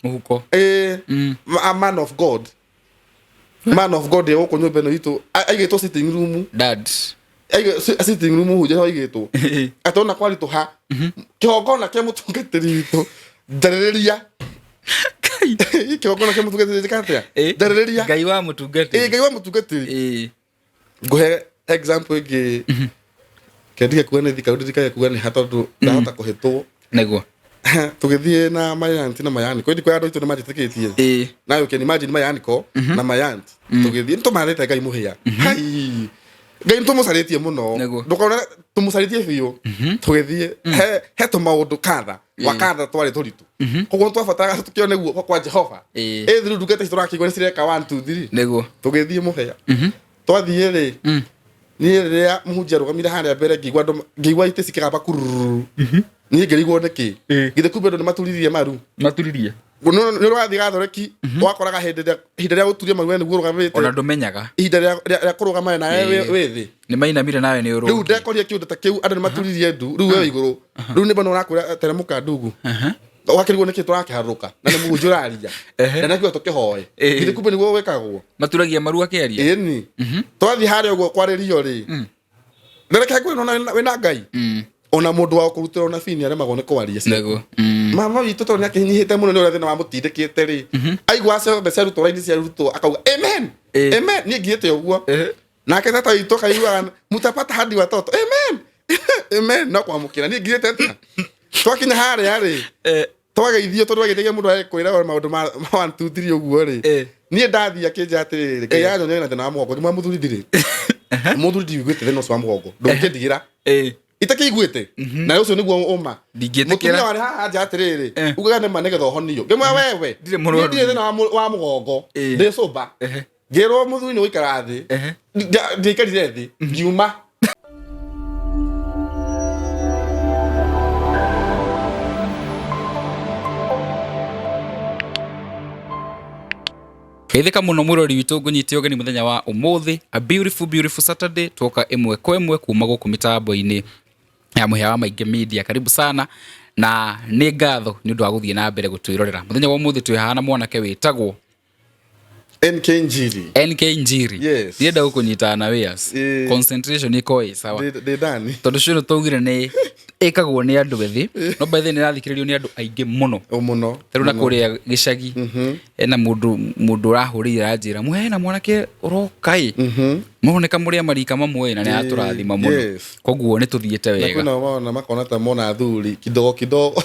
muhuko a man of God yoko nyumba no itu aigeto sitting room dad sitting room huje aigeto atona kwali to ha kihogona kia mutungatiri itu ndarereria kihogona kia mutungatiri katia ndarereria ngai wa mutungatiri nguhe example ge kendi kuone thika kuone hatondu ndahota kuhitwo neguo tugithie na mayanti na mayani kwedi kwa andu itu ni majitikitie na you can imagine mayani ko na mayanti tugithie ntumarete ngai muhia hai ngai ntumusaritie muno ndukona tumusaritie biu tugithie he to maundu katha wakatha twari turitu koguo twabatara tukione guo kwa Jehova thiru ndugete turakigwa cireka 1 2 3 neguo tugithie muhia twathie ri ni ria muhunjia rugamire haria mbere ngigwa ite cikiramba kururu ni ngirigwo niki githe kumbe ndo maturirie maturirie ni rwathi gathoreki wakoraga hinde ria guturia maru ni gurugamite ona ndumenyaga hinde ria kurugama na wethi ni mainamire nawe ni uru riu ndekoria kiundu ta kiu andu ni maturirie ndu riu we iguru riu ni bano urakura teremuka ndugu wakirigwo niki turakiharuka na ni muhunjuraria na nakio tukihoe githe kumbe ni wekagwo maturagia maru akeria eni twathi haria ugo kwaririo ri ndereke ngwe no wena ngai ona mundu wa kurutira na fini ari magone kwaria nego mama witu to nyake nyihite muno ni urathi na mutindikite ri aigwa se beseru to raini cia ruto akauga amen amen ni ngiite uguo nake tata witu kaigwa mutapata hadi watoto amen amen na kwa mukira ni ngiite ta twakinya hare ari twageithio to rwagithia mundu akwira maundu ma 1 2 3 uguo ri ni ndathia kinja atiriri ngai yanyo ni na thina wa mugongo ni mwamuthuri ndiri muthuri ndigwite thina wa mugongo ndungidigira itakiguite na ucio niguo uma ndingitikira wari haha nja atiriri ugaga ne manegetho honio ngemwe wewe ndire thina wa mugongo ndi soba ngero muthuri ni wikara thi ndikarire thi ngiuma Itheka muno murori witu ngunyite ogeni muthenya wa umuthi a beautiful Saturday twoka imwe kwa imwe kuma guku mitambo-ini ya muhia wa Maingi Media. Karibu sana na ni ngatho ni undu wa guthie na mbere gutwirorera muthenya wa umuthi twihana mwanake witagwo NK Njiri yes ndienda gukunyita na wias concentration iko sawa de dani tondu cio tugire ni ikagwo ni andu ethi no by the ni rathikiririo ni andu aingi muno riu na kuria gicagi ena mundu rahurira anjira muhena mwanake urokai muhoneka muria marika mamwe na ni aturathima muno koguo ni tuthiete wega na kuna makona ta mona thuri kidogo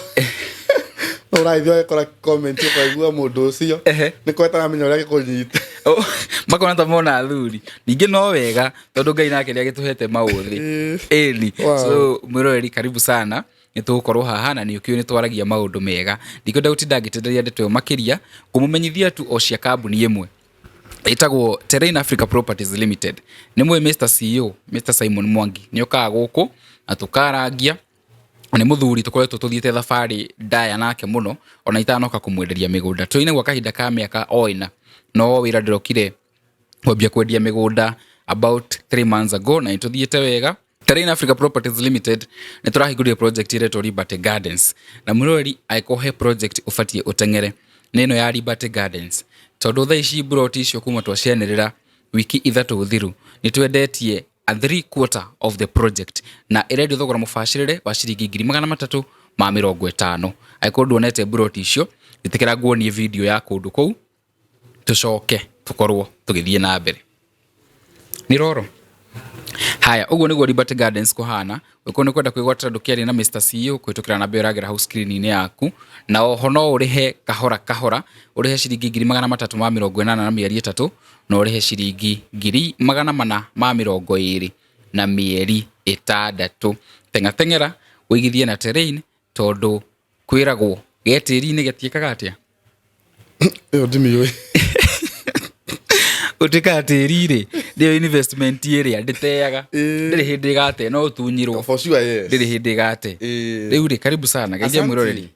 uraithio ekora comment kwa igua mundu ucio ni kweta amenya uria gikunyita makona ta mona thuri ningi no wega tondu ngai nake ria gituhete mauthi eni so mwiroreri karibu sana nitukorwo haha na niukio ni twaragia maundu mega ndikwenda gutinda ngitenderia ndeto makiria kumumenyithia tu o cia kambuni imwe itagwo Terrain Africa Properties Limited ni mwe Mr CEO Mr Simon Mwangi ni okaga guku na tukarangia ni muthuri tukoretwo tuthiete thabari ndaya nake muno ona itanoka kumwenderia migunda tuine gwa kahinda ka miaka oina no wira ndirokire kwambia kwendia migunda about 3 months ago na ituthiete wega. Terrain Africa Properties Limited ni turahiguria project ile to Liberty Gardens na mwirori aikohe project ufatie utengere neno ya Liberty Gardens tondu tha ici broti icio kuma twacianirira wiki ithatu thiru ni twendetie a 3/4 of the project na iredio thogora mufashirire wa ciringi 350 aikondu onete broti icio itikira nguonie video ya kundu kou tucoke tukorwo tugithie na mbere ni roro haya uguo niguo Liberty Gardens kuhana uko ni kwenda kwigwatira ndukiari na Mr CEO kwitukira na mbere agira house screen ni yaku na oho no urihe kahora urihe ciringi 380 na mieri 3 no urihe ciringi 420 na mieri 6 tengera wigithie na Terrain tondu kwiragwo getiri ni getiekaga atia yo ndimiwe utikatiri ndio investment area nditeaga ndiri hindi gate no tunyirwo for sure yes ndiri hindi gate riu ri karibu sana gaije mwiroreri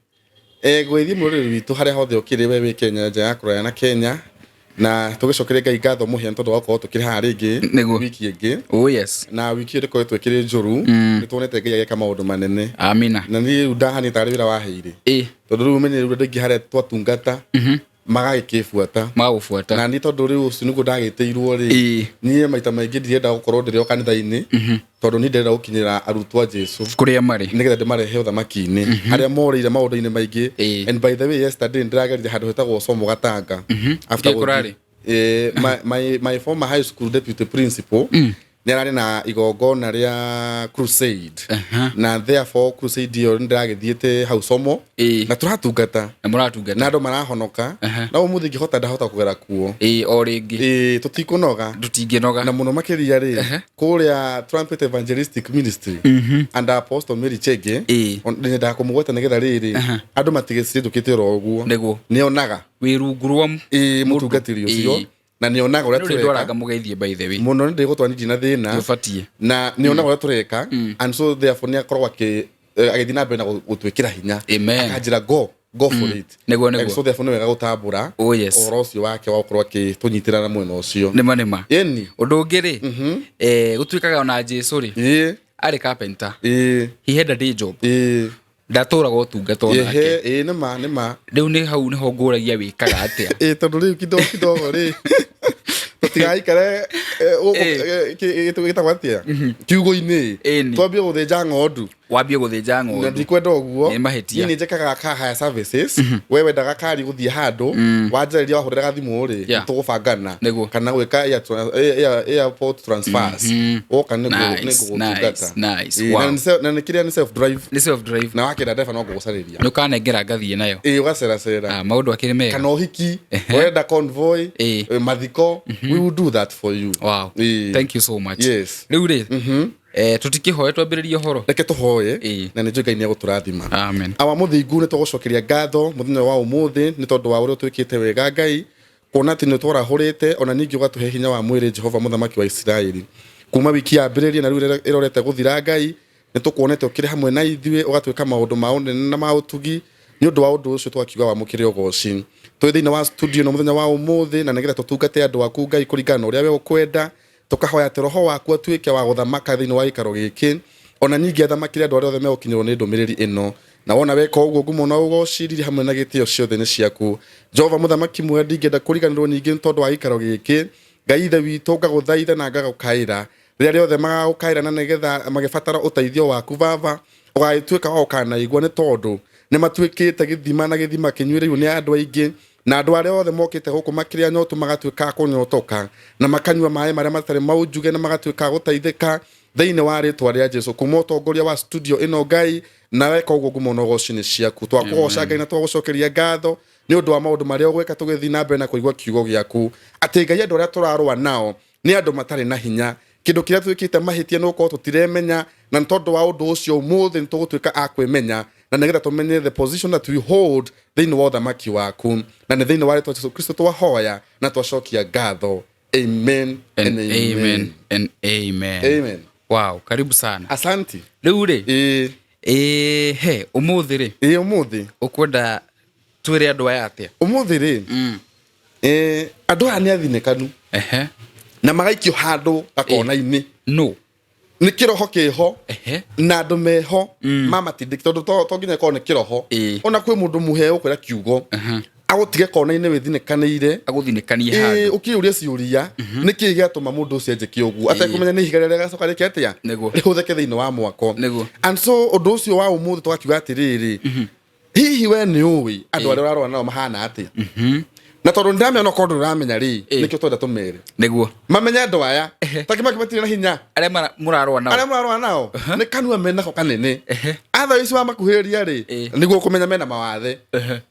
gwithie mwiroreri witu haria hothe ukiri wewe Kenya nja ya kuraya na Kenya na tugicokeria Ngai ngatho muhian tondu wakorwo tukiri ha ringi wiki ingi oh yes na wiki iri koretwo ikiri njuru ni tuonete Ngai ageka maundu manene amina na ni ndahani tari wira waheire tondu riu menye riu ndingi haria twatungata magagikibuata na ni tondu riu ucio niguo ndagiteirwo ri nie maita maingi ndirenda gukorwo ndirio kanitha-ini tondu ni ndirenda gukinyira arutwo a Jesu kuria mari nigetha ndimarehe uthamaki-ini haria moreire maundu-ini maingi and by the way yesterday ndiragerire handu hetagwo Somo Gatanga after my former high school deputy principal nirari na igongona ria crusade na therefore crusade yo ndiragithiete hau Somo na turatungata na andu marahonoka na umuthi ngihota ndahota kugera kuo o ringi tutikunoga tutinginoga na muno makiria ri kuria Trumpet Evangelistic Ministry and Apostle Mary Chege onde ndakumugweta nigetha riri andu matigecire ndukite ro uguo nionaga wirungurwa mutungatiri ucio na nionaga uria tureka ndwaraga mugeithie by the way muno ndi gutwani na thina tufatie na nionaga uria tureka and so therefore ni akorwa agithina mbere na gutwikira hinya akanjira go for it nego so therefore ni wega gutambura oro ucio wake wa gukorwa tunyitira na mwena ucio nima eni undu ungiri gutwikaga ona Jesu ri ari carpenter he had a day job ndatura gutungata onake nima riu ni hau ni ho nguragia wikaga atia tondu riu kidogo ri tutigai kare gitagwo atia kiugo-ini twambie guthinja ng'ondu wambie guthinja ng'ondu na ndikwenda uguo ni mahitia ni njekaga ka higher services wewe ndaga kari guthie handu wanjariria wahurira gathimu ri tugubangana kana gwika airport transfers oka nego gutungata na nikiria ni self drive na wakira driver no gugusariria ni ukanengera ngathie nayo ugacera maundu akiri mega kana uhiki wenda convoy mathiko we will do that for you wow thank you so much yes riu ri tutikihoye twambiririe horo reke tuhoye na ni Ngai ni aguturathima amen awa muthingu ni tugucokeria ngatho muthenya wa umuthi ni tondu wa uria twikite wega Ngai kuona ati ni twarahurite ona ningi ugatuhe hinya wa mwiri Jehova muthamaki wa Israeli kuma wiki ya mbiririe na riu irorete guthira Ngai ni tukuonete ukiri hamwe na ithue ugatwika maundu ma unene na mautugi ni undu wa undu ucio twakiuga wa mukiri ugoci twi thiini wa studio no muthenya wa umuthi na nigetha tutungate andu aku Ngai kuringana uria we ukwenda tukahoya ati roho waku atuike wa guthamaka thiini wa ikaro giki ona nyingi athamakire andu aria othe megukinyirwo ni ndumiriri ino na wona weka uguo ngumo na ugociriri hamwe na gitio ciothe ni ciaku Jehova muthamaki mwe ndingenda kuriganirwo nyingi tondu wa ikaro giki Ngai ithe witu ngaguthaitha na ngagukayira riria riothe magagukayira na nigetha magibatara uteithio waku baba ugaituika wa ukana igwa ni tondu ni matuikite githima na githima kinywireiwo ni andu aingi na andu aria othe mokite guku makiria nyotu magatuika kunyotoka na makanywa mai maria matari maunjuge na magatuika guteithika thiini wa ritwa ria Jesu kuma utongoria wa studio ino Ngai na weka uguo ngumo no gocini ciaku twakugoca Ngai na twagucokeria ngatho ni undu wa maundu maria ugweka tugithi na mbere na kuigwa kiugo giaku ati Ngai andu aria turarua nao ni andu matari na hinya kindu kiria twikite mahitia no ko tutiremenya na tondu wa undu ucio umuthi nitugutwika akwimenya na nigetha tumenye the position that we hold thiini wa uthamaki waku na ni thiini wa ritwa Jesu Kristo twahoya na twacokia ngatho amen and amen and amen wow karibu sana asante riu ri he umuthi ri umuthi ukwenda twire andu aya atia umuthi ri andu aya ni athinekanu na magaikio handu gakona-ini no ni kiroho kiho na andu meho mamatindiki tondu to nginya ko ni kiroho ona kwi mundu muheo kwira kiugo agutige kona-ini withinekanire aguthinekanie handu ukiuria ciuria niki giatuma mundu ucio enjekie uguo atakumenya ni higa riria gacoka riki atia rihutheke thiini wa mwako and so undu ucio wa umuthi twakiuga atiriri hihi we ni uwi andu aria urarora nao mahana atia na tondu ndamenya no kondu ramenya ri nikio twenda tumere niguo mamenya andu aya takimakimatire na hinya aria murarwa nao ni kanua mena ko kanene atha ici wa makuhiria ri niguo kumenya mena mawathe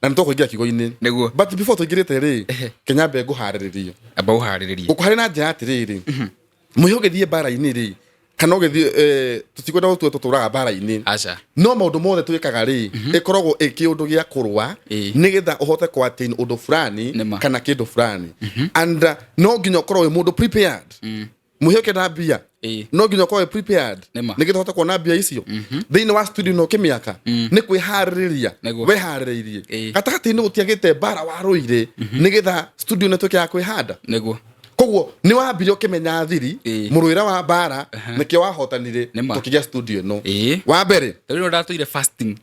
na nitukuingira kigo-ini but before tuingirite ri Kenya be nguhariririo aba uhariririe ukuhari na njira atiriri muhiu githie bara-ini ri kana githie tutikwenda gutue tuturaga bara-ini acha no maundu mothe twikaga ri ikoragwo ikiundu gia kurwa nigetha uhote kwatin undu fulani kana kindu fulani and no nginya ukorwo wi mundu prepared muhiu kenda mbia no nginya ko prepared nige tota kuona bia icio thiini wa studio no kimiaka ni kwihariria weharirie gatakati ni gutiagite bara wa ruire nigetha studio ne tukia kwihanda niguo koguo ni wambirio kimenya thiri muruira wa bara nikio wahotanire tukigia studio no wa mbere tari ndatuire fasting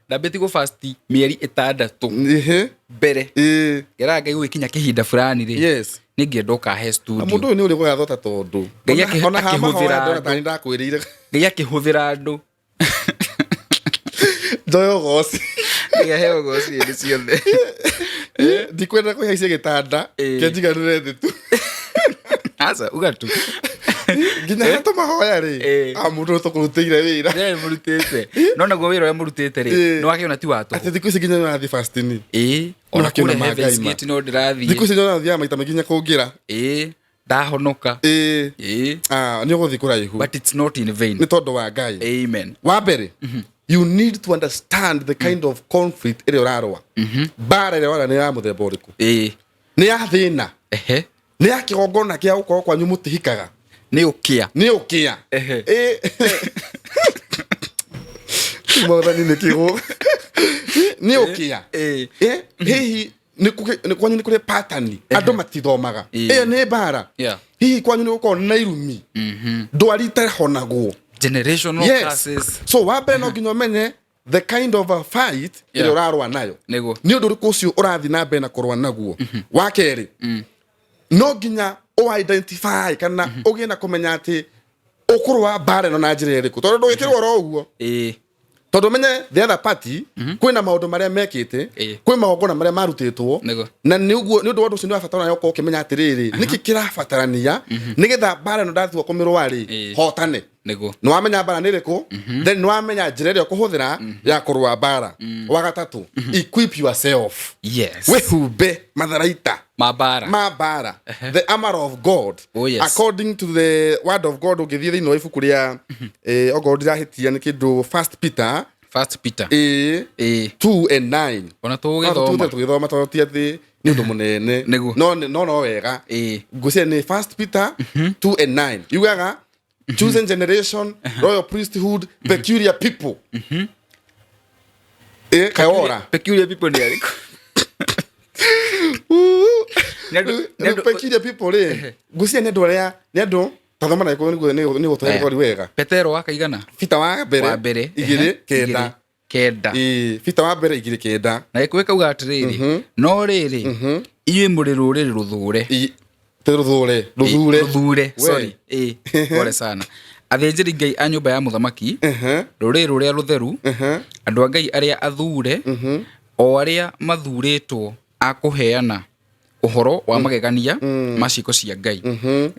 ndambiti go fasti mieri 6 mbere gera ngai gwikinya kihinda fulani ri ningienda ukahe studio mundu ni uri gwathota tondu ona hamahora ndona tani ndakwirire ngai akihuthira andu joyo gosi heo gosi ni ciothe ndikwenda kuhaicia gitanda kenjigarure thitu asa ugatu nginya hato mahoya ri mundu tukurutire wira murutite no naguo wira murutite ri no akiona ti watu ati thiku ici nginya nathi fasting ona kule heavens gate no ndirathi thiku ici no nathi maita menginya kungira ndahonoka ni uguthi kuraihu but it's not in vain ni tondu wa ngai amen wa mbere you need to understand the kind of conflict ire urarwa bara ire wala ni ya muthemba uriku ni ya thina ni ya kigongona kia uko kwa nyumu tihikaga ni ukia mwathani ni kigo ni ukia hihi ni kwanyu ni kure pattern andu matithomaga ni bara hihi kwanyu ni uko na irumi ndwarite honagwo generational classes so wabe no nginya menye the kind of a fight ile urarwa nayo ni undu riku ucio urathi na mbere na kurwa naguo wa keri no nginya o identify kana ugie na kumenya ati ukurwa bare no na njira iriku tondu ndugikirwa ro uguo tondu menye the other party kwina maundu maria mekite kwi magongona maria marutitwo na ni uguo ni undu wa nducio ni wafatana yoko ukimenya atiriri niki kirabatarania nigetha bare no ndathwa kumirwa ri hotane no wamenya bara ni riku then no wamenya njira ria kuhuthira ya kurwa bara wa gatatu equip yourself wehumbe matharaita mabara the armor of God according to the word of God ugithie thini wa ibuku ria ogod rahitia ni kindu 1 Peter 2:9 ona tugithoma totia thi ni undu munene no wega ngucia ni 1 Peter 2:9 yugaga chosen generation royal priesthood peculiar people kayora peculiar people ni ariko peculiar people le ngucia ni ndorea ni andu tathoma na iko ni gutwera gori wega Petero wakaigana Peter wa mbere igire kenda Peter wa mbere igire kenda na ikweka uga atiriri no riri inywe muri ruriri ruthure ruthure sorry pole sana athenjeri ngai a nyumba ya muthamaki ruriri ruria rutheru andu a ngai aria athure o aria mathuritwo akuheana uhoro wa magegania maciko cia ngai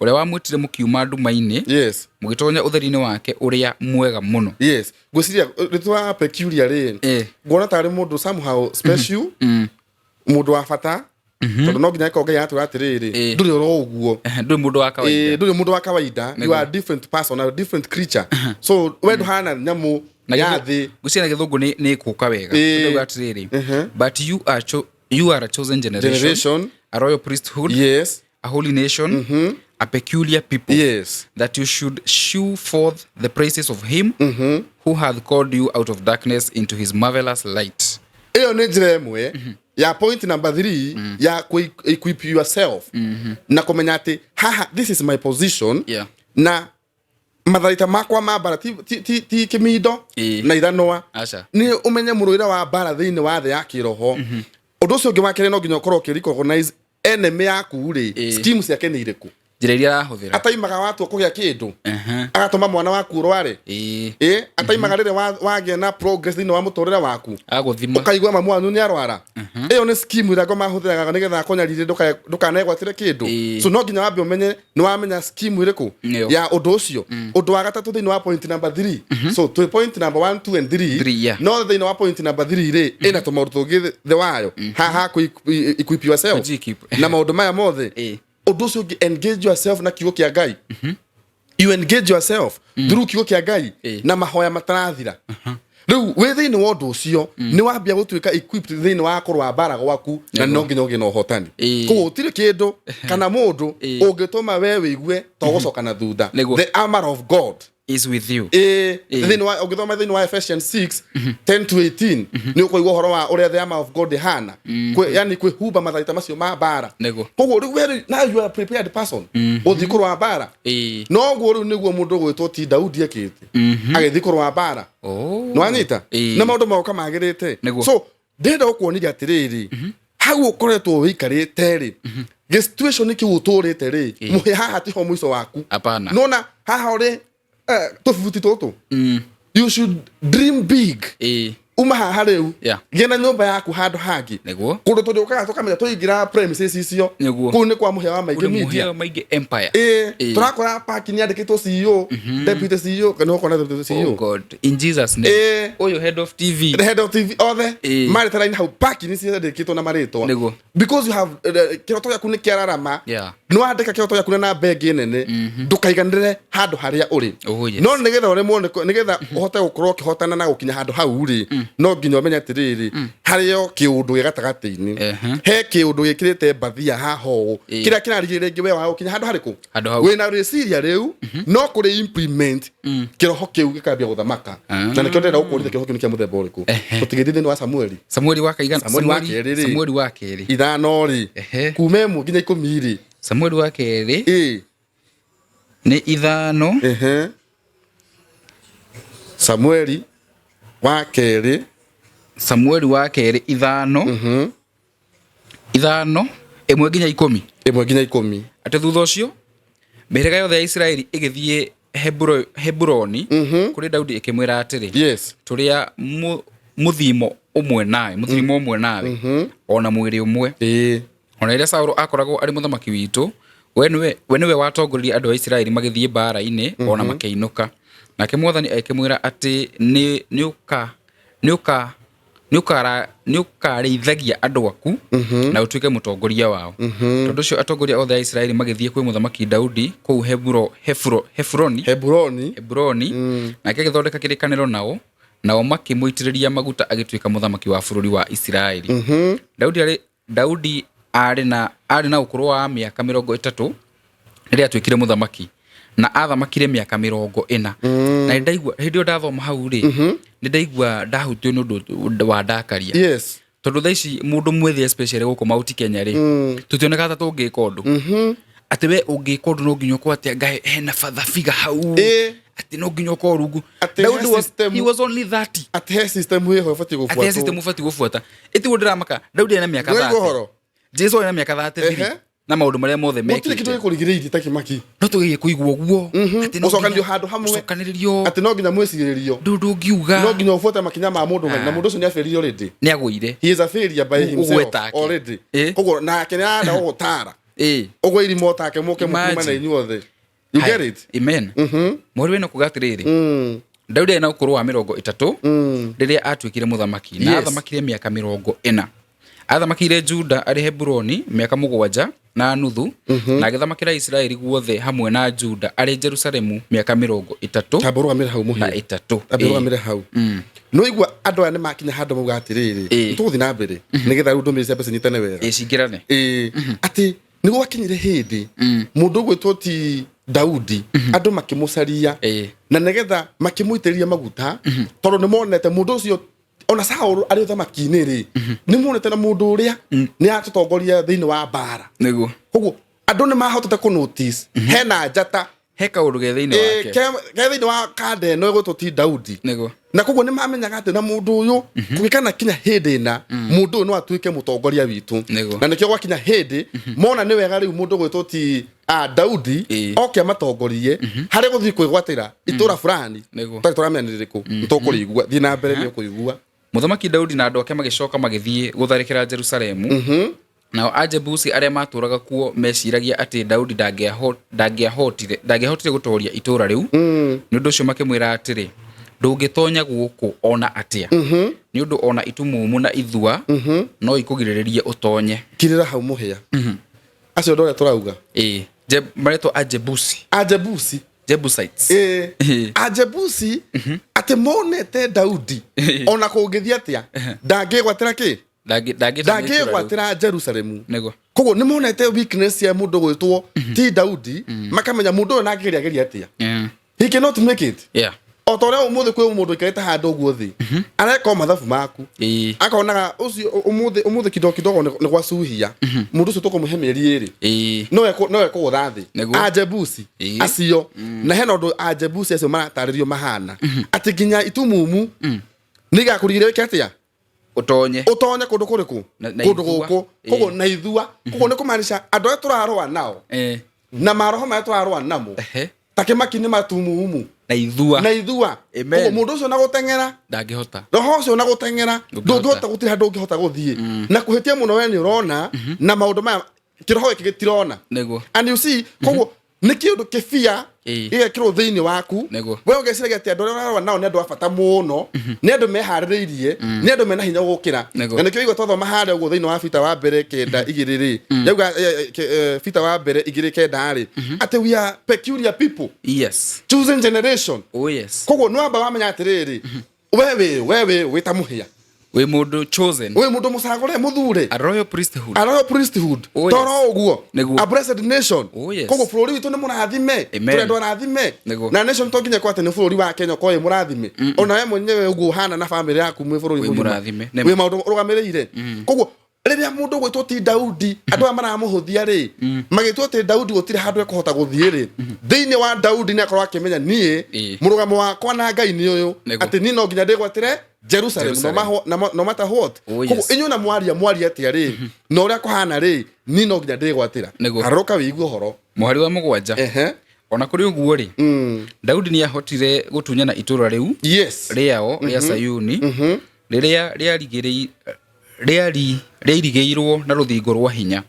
uria wamwitire mukiuma nduma-ini mugitonya utheri-ini wake uria mwega muno gwiciria ritwa peculiar ngona tari mundu somehow special mundu wa bata tondu no nginya ko ngai atu atiriri nduri ro uguo nduri mundu wa kawaida you are a different person, a different creature so wedu hana nyamu yathi gwiciria githungu ni kuka wega ndu atiriri but you are a chosen generation, a royal priesthood, a holy nation, a peculiar people, that you should shew forth the praises of him who hath called you out of darkness into his marvelous light. Eyo ni njira imwe ya point number 3 ya equip yourself na kumenya ati haha this is my position na matharaita makwa ma bara ti kimido na ithanoa ni umenye muruira wa bara thiini wa the ya kiroho undu ucio ngi wakere no nginya ukorwo recognize enemy yaku ri schemes yake ni iriku njira iria arahuthira ataimaga watu kugia kindu agatuma mwana waku rware ataimaga rire wagia na progress thini wa mutorera waku aguthima ukaigwa mamu wanyu ni arwara iyo ni scheme ira ngoma huthiraga nigetha konyarire ndukanegwatire kindu so no nginya wambe umenye ni wamenya scheme iriku ya undu ucio undu wa gatatu thini wa point number 3 so to point number 1 2 and 3 no thini wa point number 3 ri ina tumarutu gi the wayo ha ku equip yourself na maundu maya mothe odoso engage yourself na kigo kia ngai you engage yourself through kigo kia ngai na mahoya matarathira riu we thini wa undu ucio ni wambia gutuika equipped thini wa korwa bara gwaku na no nginya ugie no hotani ko utire kindu kana mundu ungituma we wigue to gucoka na thutha the armor of God is with you. Then why ugithoma thini wa Ephesians 6:10 to 18 ni ukoigwa horo wa uria the armor of God hana yani kwihuba mathaita macio ma bara koguo riu we now you are a prepared person uthikurwa bara no guo riu niguo mundu gwitwo ti Daudi ekite agithikurwa bara no anyita na maundu mauka magirite so ndenda gukuoniria atiriri hau ukoretwo wikarite ri the situation ki uturite ri muhe haha tiho mwiso waku nona haha uri tofuti toto you should dream big umaha reu gena nyumba yaku handu hangi kundu tujukaga tukamenya tuingira premises icio kuu ni kwa muhe wa maige media empire turakora parking yandikitwo CEO deputy CEO kana ukona deputy CEO oh God in Jesus name oyo head of TV othe maritara hau parking icio yandikitwo na maritwa because you have kiroto yaku ni kiararama no andika kiroto yaku na begi nene ndukaiganire handu haria uri no nigetha ore muone nigetha uhote gukorwo kihotana na gukinya handu hau ri no nginya umenya atiriri hario kiundu gĩgatagatĩ-inĩ he kiundu gĩkĩrĩte mbathia haho kĩrĩa kĩrarigĩrĩria ngĩ we wa ũkinya handũ harĩkũ wĩna rĩciria rĩu no kũrĩ implement kĩroho kĩu gĩkambia gũthamaka na nĩkĩo ndĩrenda gũkũrithia kĩroho kĩu nĩ kĩa mũthemba ũrĩkũ tũtigĩthiĩ thĩinĩ wa Samueli wa kaigana Samueli wa kerĩ ithano rĩ kuma 1 nginya 10 rĩ Samueli wa kerĩ nĩ ithano Samueli wa kerĩ ithano ithano 1 nginya 10 ati thutha ucio mĩhĩrĩga yothe ya Isiraeli ĩgĩthiĩ Heburoni kũrĩ Daudi ĩkĩmwĩra atĩrĩ tũrĩa mũthimo ũmwe nawe ona mwĩrĩ ũmwe ona rĩrĩa Saũlũ akoragwo arĩ mũthamaki witũ we nĩwe watongoririe andũ a Isiraeli magĩthiĩ mbara-inĩ ona makĩinũka nake Mwathani akĩmwĩra atĩ nĩ ũkarĩithagia andũ aku na ũtuĩke mũtongoria wao tondũ ũcio atongoria othe a Isiraeli magĩthiĩ kwĩ mũthamaki Daudi kũu Heburoni nake agĩthondeka kĩrĩkanĩro nao makĩmũitĩrĩria maguta agĩtuĩka mũthamaki wa bũrũri wa Isiraeli Daudi arĩ na ũkũrũ wa mĩaka 30 rĩrĩa atuĩkire mũthamaki na athamakire mĩaka 40 na ndaigua hĩndĩ ĩyo ndathoma hau rĩ nĩ ndaigua ndahutio nĩ ũndũ wa ndakaria tondũ thaa ici mũndũ mwĩthĩ especially gũkũ Mount Kenya rĩ tũtioneka ta tũngĩka ũndũ atĩ we ũngĩka ũndũ no nginya ũkorwo atĩ ngae hena fathabiga hau atĩ no nginya ũkorwo rungu he was only 30 atĩ he system ĩho ũbatiĩ gũbuata ĩtiguo ndĩramaka Daudi ena mĩaka 30 Jesu ena mĩaka 33 na maundu maria mothe mekite kitu gikurigiririe takimaki no tugiye kuigwa guo ati no ucokanio handu hamwe ucokaniririo ati no nginya mwiciririo ndu ngiuga no nginya ufuate makinya ma mundu na mundu ucio ni aferirio already ni agwire he is a failure by himself already kogo na kenya nda gutara ogwo irimo take muke mukuma na inyuothe you get it amen muri wena kugatiriri Daudi ena ukuru wa 30 riria atuikire muthamaki na athamakire miaka 40 athamakire Juda ari Heburoni miaka 7 na nuthu na agithamakira Isiraeli guothe hamwe na Juda ari Jerusalemu miaka 30 taburugamira hau muhi na 3 taburugamira hau no igwa andu ane makinya handu muga atiriri tuguthi na mbere nigetha rundu miri cia nyitane wera cingirane ati nigo wakinyire hindi mundu gwitwo ti Daudi andu makimucaria na nigetha makimuitĩrĩria maguta tondu nimonete mundu ucio ona Saũlũ ari ũthamaki-inĩ rĩ nĩ muonete na mũndũ ũrĩa nĩ atutongoria thĩinĩ wa mbara nĩguo koguo andũ nĩ mahotete ku notice hena njata he kaũndũ ge thĩinĩ wake ke thĩinĩ wa kanda ĩno ĩgũtwo ti Daudi nĩguo na koguo nĩ mamenyaga atĩ na mũndũ ũyũ kũgĩkana kinya hĩndĩ ĩna mũndũ ũyũ no atuĩke mũtongoria witũ na nĩkĩo gwakinya hĩndĩ mona nĩ wega rĩu mũndũ gwĩtwo ti Daudi oke amatongorie harĩ gũthiĩ kwĩgwatĩra itũra fulani tũtarĩ tũramenya nĩ rĩrĩkũ nĩtũkũrĩigua thiĩ na mbere nĩ ũkũigua Muthamaki Daudi na andũ ake magĩcoka magĩthiĩ gũtharĩkĩra Jerusalemu nao Ajebusi arĩa matũraga kuo meciragia atĩ Daudi ndangĩahotire gũtooria itũra rĩu nĩ ũndũ ũcio makĩmwĩra atĩrĩ ndũngĩtonya gũkũ ona atĩa nĩ ũndũ ona itumumu na ithua no ikũgirĩrĩrie ũtonye kirĩra hau mũhĩa acio ndore tũrauga maretwo Jebusites Ajebusi ati ati monete Daudi ona kũngĩthia atia ndangĩgwatĩra kĩ ndangĩgwatĩra Jerusalemu koguo nĩ monete weakness ya mũndũ gwĩtwo ti Daudi makamenya mũndũ ũyũ nangĩgeria atia he cannot make it o ta ũrĩa ũmũthĩ kwĩ mũndũ ikarĩte handũ ũguo thĩ areka mathabu maku akonaga ũcio ũmũthĩ kidogo nĩ gwacuhia mũndũ ũcio tũkũmũhe mĩeri ĩrĩ no ekũgũtha thĩ Ajebusi acio na hena ũndũ Ajebusi acio maratarĩrio mahana atĩ nginya itumumu nĩ igakũrigĩrĩria wĩke atĩa utonye kũndũ kũrĩkũ kũndũ gũkũ koguo na ithua koguo nĩ kũmaanisha andũ arĩa tũrarũa nao na maroho marĩa tũrarũa namo takĩmaki nĩ matumumu na ithua koguo mũndũ ũcio na gũteng'era ndangĩhota roho ũcio na gũteng'era ndũngĩhota gũtirĩ handũ ũngĩhota gũthiĩ na kũhĩtia mũno we nĩ ũrona na maũndũ maya kĩroho gĩkĩ gĩtirona and you see koguo nĩ kĩũndũ kĩbia gĩgekĩrwo thĩinĩ waku we ũgeciragia atĩ andũ arĩa ũrarũa nao nĩ andũ a bata mũno nĩ andũ meharĩrĩirie nĩ andũ mena hinya gũkĩra na nĩkĩo igua twathoma harĩa ũguo thĩinĩ wa bita wa mbere 9:2 yauga bita wa mbere 2:9 atĩ we are peculiar people chosen generation koguo nĩ wamba wamenya atĩrĩrĩ wewe wĩta mũhĩa we mundu chosen we mundu musagore muthure a royal priesthood toro uguo a blessed nation kogo bũrũri witũ nĩ mũrathime tũrendwo arathime na nation to nginya kwate nĩ bũrũri wa Kenya kwa ye mũrathime ona we mwenyewe uguo hana na family yaku mwe bũrũri mũrathime we maũndũ ũrũgamĩrĩire kogo rĩrĩa mũndũ gwĩtwo ti Daudi andũ aya maramũhũthia rĩ magĩtwo ti Daudi gũtirĩ handũ ekũhota gũthiĩ rĩ thĩinĩ wa Daudi nĩ akorwo akĩmenya niĩ mũrũgamo wakwa na Ngai nĩ ũyũ atĩ niĩ no nginya ndĩgwatĩre Jerusalem no matter what koguo inyuĩ na mwaria atia rĩ na ũrĩa kũhana rĩ niĩ no nginya ndĩgwatĩra harũka wĩigue ũhoro mũhari wa mũgwanja ona kũrĩ ũguo rĩ Daudi nĩ ahotire gũtunyana itũũra rĩu rĩao rĩa Sayuni rĩrĩa rĩarigĩirwo na rũthingo rwa hinya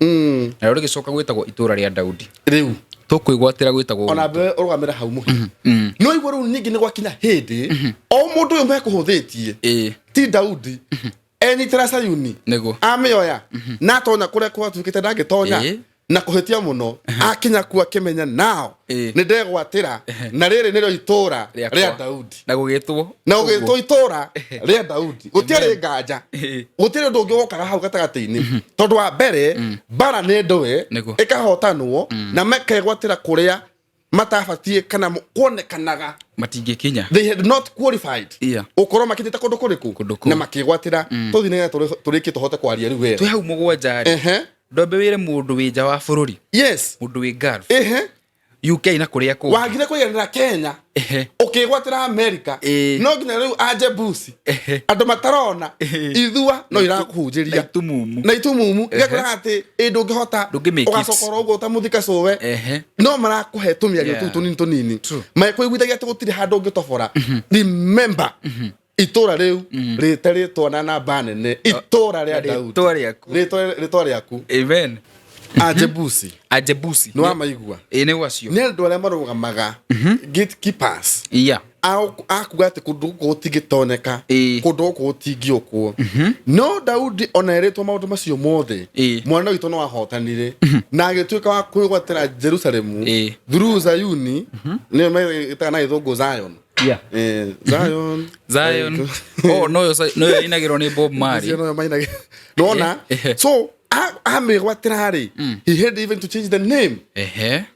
na rĩgĩcoka gwĩtagwo itũũra rĩa Daudi rĩu tũkwĩgwatĩra gwĩtagwo ona be ũrũgamĩra hau mũhinya no igũrũ rĩu ningĩ nĩ gwakinya hĩndĩ o mũndũ ũyũ mekũhũthĩtie ti Daudi enyitĩra Sayuni amĩoya na atonya kũrĩa kwatuĩkĩte ndangĩtonya na kũhĩtia mũno akinya kuo akĩmenya nao nĩ ndegwatĩra na rĩrĩ nĩrĩo itũũra rĩa Daudi na gũgĩtwo itũũra rĩa Daudi gũtiarĩ nganja gũtirĩ ũndũ ũngĩ wokaga hau gatagatĩ-inĩ tondũ wa mbere mbara nĩ ndũe ĩkahotanwo na makegwatĩra kũrĩa matabatie kana kuonekanaga matingĩkinya they had not qualified ũkorwo makĩnyita kũndũ kũrĩkũ na makĩgwatĩra tũthiĩ nĩgetha tũrĩkie tũhote kwaria rĩu wega twĩ hau mũgwanja ndombe wĩre mũndũ wĩ nja wa bũrũri mũndũ wĩ Gulf UK na kũrĩa kũngĩ wagire kũiganĩra Kenya ũkĩgwatĩra America no nginya rĩu Ajebusi andũ matarona ithua no irakũhunjĩria na itumumu igakora atĩ ndũngĩhota ũgacokorwo ũguo ta mũthika cũwe no marakũhe tũmĩario tũu tũnini makwĩiguithagia atĩ gũtirĩ handũ ũngĩtobora remember itũũra rĩu rĩtarĩtwo na namba nene itũũra rĩa Daudi rĩtwa rĩaku amen Ajebusi nĩ wamaigua nĩ wacio nĩ andũ arĩa marũgamaga gatekeepers akuga atĩ kũndũ gũkũ gũtingĩtoneka kũndũ gũkũ gũtingĩũkwo no Daudi ona erĩtwo maũndũ macio mothe mwana witũ no ahotanire na agĩtuĩka wa kwĩgwatĩra Jerusalemu through Sayuni nĩyo megĩtaga na gĩthũngũ Zion Zion no inagĩrwo nĩ Bob Marley nona so amĩgwatĩra rĩ he had even to change the name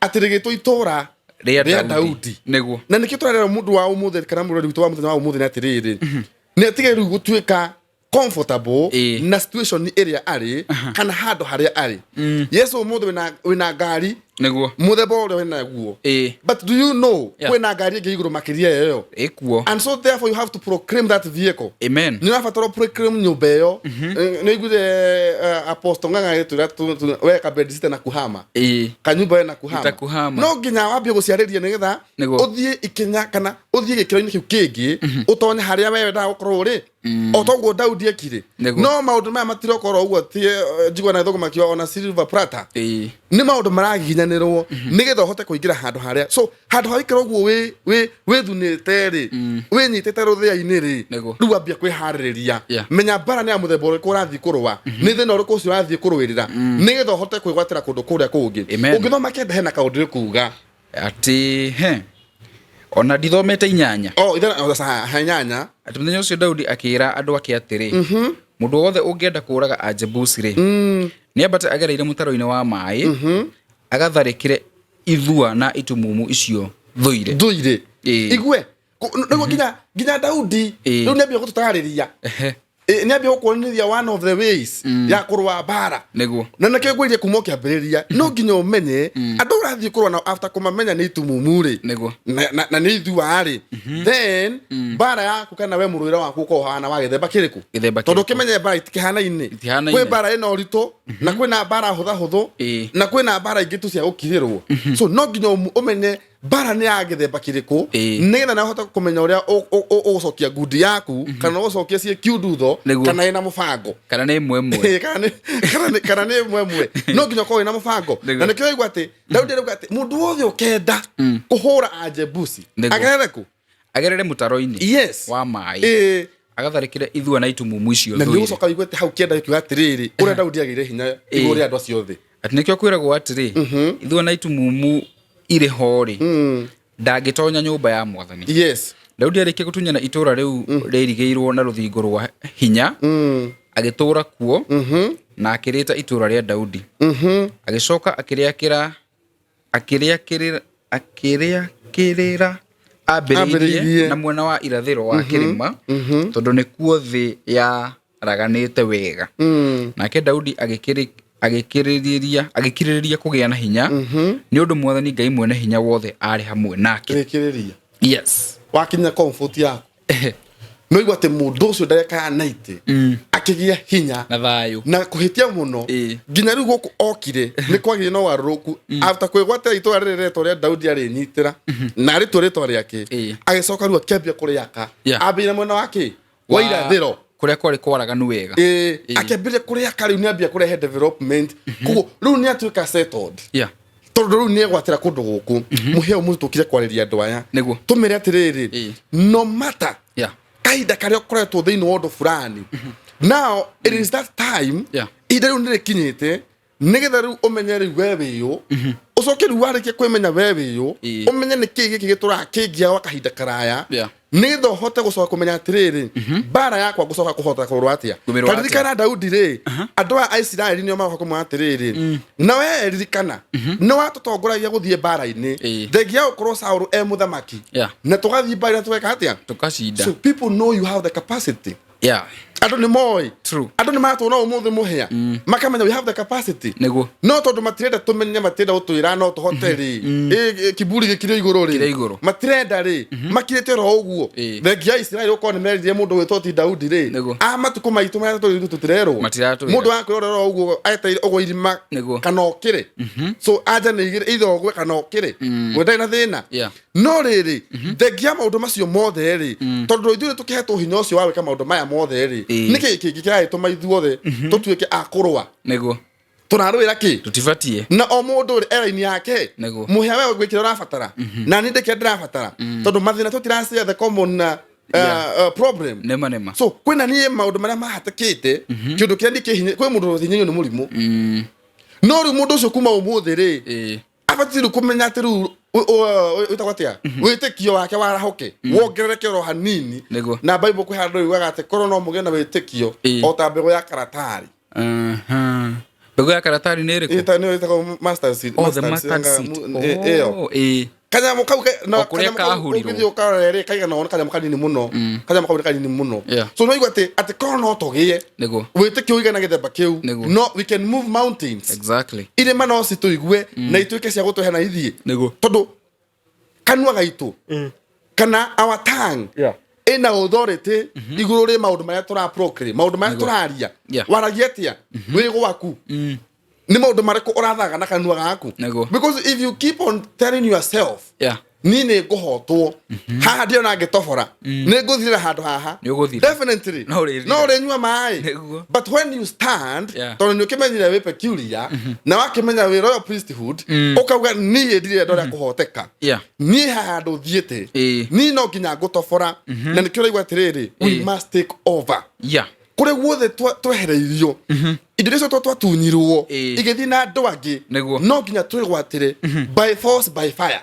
atĩ rĩgĩtwo itũũra rĩa Daudi na nĩkĩo tũrarera mũndũ wa ũmũthĩ kana mũrori witũ wa mũthenya wa ũmũthĩ nĩ atĩrĩrĩ nĩ atige rĩu gũtuĩka comfortable na situation ĩrĩa arĩ kana handũ harĩa arĩ Yesu ũmũthĩ wĩna ngari mũthemba ũrĩa wĩna guo but do you know kwĩna ngari ĩngĩ igũrũ makĩria ĩyo and so therefore you have to proclaim that vehicle amen nĩ ũrabatara proclaim nyũmba ĩyo nĩ iguire apostle ng'ang'a gĩtũra weka bediste na kuhama kanyũmba ĩyo na kuhama no nginya wambie gũciarĩria nĩgetha ũthiĩ ikinya kana ũthiĩ gĩkĩro-inĩ kĩu kĩngĩ ũtonye harĩa we wendaga gũkorwo ũrĩ o toguo Daudi ekire no maũndũ maya matirokorwo ũguo njigua na thũgũ makiwa ona silver plata nĩ maũndũ maraginyanĩrwo nĩgetha ũhote kũingĩra handũ harĩa so handũ haikara ũguo wĩthunĩte rĩ wĩnyitĩte rũthĩa-inĩ rĩ rĩu ambia kwĩharĩrĩria menya mbara nĩ ya mũthemba ũrĩkũ ũrathiĩ kũrũa nĩ thĩna ũrĩkũ ũcio ũrathiĩ kũrũĩrĩra nĩgetha ũhote kwĩgwatĩra kũndũ kũrĩa kũngĩ ũngĩthoma kenda hena kaũndũ kuuga atĩ ona ndithomete inyanya ithana hanyanya ati muthenya ucio Daudi akira andu ake atiri mundu wothe ungienda kuraga Ajebusi ri ni ambate agereire mutaro-ini wa mai agatharikire ithua na itumumu icio thuire igwe niguo nginya Daudi riu niambia gututariria niambia gukuonithia one of the ways ya kurwa bara niguo na nake ngwirie kuma kiambiriria no nginya umenye andu urathie kurwa na after kumamenya ni itumumu ri niguo na ni ithua ri then bara yaku kana we muruira waku ko hana wa githemba kiriku tondu kimenye bara itikihana-ini kwi bara ina urito na kwina bara huthu na kwina bara ingi tu cia gukirirwo so no nginya umenye bara ni ya githemba kiriku nigetha na hota kumenya uria ugucokia ngundi yaku kana ugucokia cie kiundutho kana ina mubango kana ni mwemwe kana ni mwemwe no nginya ko ina mubango na nikio igwa ati Daudi rauga ati mundu wothe ukenda kuhura Ajebusi agerere mutaro-ini wa mai agatharikire ithua na itumumu icio na niucoka igwa ati hau kienda ikiuga atiriri uria Daudi agire hinya iguru ria andu acio othe ati nikio kwiragwo atiri ithua na itumumu ire hori ndangitonya nyumba ya Mwathani Daudi arikia gutunyana itura riu ririgeirwo na ruthingo rwa hinya agitura kuo na akirita itura ria Daudi agicoka akiriakirira ambiririe na mwena wa irathiro wa kirima tondu ni kuo thi ya raganite wega nake Daudi agikiririria kugia na hinya ni undu Mwathani Ngai mwene hinya wothe ari hamwe nake wakinya comfort yaku no igwa te mundu ucio ndareka naite akigia hinya na thayu na kuhitia muno nginya riu guku okire ni kwagire no waruku after kwigwata itwa rireto ria Daudi ari nyitira na ri tureto riake agicoka riu akiambia kuriaka abira mwena wake wa irathiro kuria kwari kwaraganu wega akiambia kuriaka riu niambia kurehe development kugo riu ni atuika settled tondu riu ni gwatira kundu guku muheo mu tukire kwariria andu aya tumire atiriri no matter kaida karia koretwo thiini wondo fulani now it is that time ida riu ni kinyite nigetha riu umenye riu wewe yu ucoke riu warikia kwimenya wewe yu umenye ni kii giki giturakingia wa kahinda karaya nigetha uhote gucoka kumenya atiriri bara yakwa gucoka kuhota kurwa atia karirikana Daudi ri andu a Israeli nio magoka kumwa atiriri na we ririkana no watutongoragia guthie bara-ini thengia ukorwo Saul muthamaki na tugathie bara tuweka atia tukacinda so people know you have the capacity andu ni moi andu ni matona umuthi muhia makamenya we have the capacity no tondu matirenda tumenye matirenda utwira no tuhote ri kiburi gikire iguru ri matirenda ri makirete ro uguo thengia Israeli uko ni meririe mundu witoti Daudi ri amatuko maitu mara tutirero mundu akwira ro uguo aiteire ugo irima kana okire so aja ni igire itho gwe kana okire wenda na thina no riri thengia maundu macio mothe ri tondu ithuĩ tukihetwo hinya ucio wa wika maundu maya mothe ri niki kingikira ituma ithuothe tutuike akurwa tunarwira ki tutifatie na o mundu era-ini yake muhia wewe gwikira urabatara na ni ndike ndirabatara tondu mathina tutiracia the common problem nema so kwina nie maundu maria mahatakite kindu kia ndikihinya kwi mundu thinyanyo ni murimu no ri mundu ucio kuma umuthi ri abatiru kumenya atiru utagwatia witikio wake warahoke wongerereke ro hanini na Bible kwi handu yugaga ati korwo no mugena witikio o ta mbegu ya karatari mbegu ya karatari ni iriku ita master seed kanya mukau na kanya mukau ukarere kaiga no kanya mukanini muno kanya mukau kanini muno so no igwate ati korwo no togie witikio igana githemba kiu no we can move mountains ire mano situigwe na ituike cia gutuhe na ithie tondu kanua gaitu kana our tongue ina authority iguru ri maundu maria tura proclaim maundu maria turaria waragia atia wi gwaku ni maundu mariku urathaga na kanua gaku because if you keep on telling yourself ni ne gohotwo haha ndio na ngitobora ni nguthira handu haha definitely no renyua mai but when you stand tondu ni ukimenyire we peculiar na wakimenya we royal priesthood ukauga ni ndire ndore kuhoteka ni haha ndu thiete ni no nginya ngutobora na ni kiro igwa atiriri we must take over kure guothe twehereirio indo icio twatunyirwo igithi na andu angi no nginya twigwatire by force by fire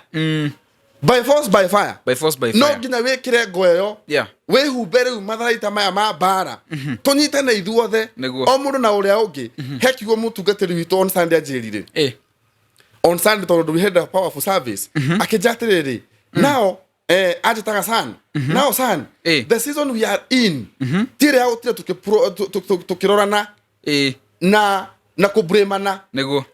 by force by fire by fire no nginya wikire ngoyo yeah wihumbe riu matharaita maya ma bara tunyitane ithuothe o mundu na uria ungi hekigo mutungatiri witu on Sunday ajirire on Sunday tondu we had a powerful service akijatiriri now ajitaga son now son the season we are in tire out tukirorana na kubremana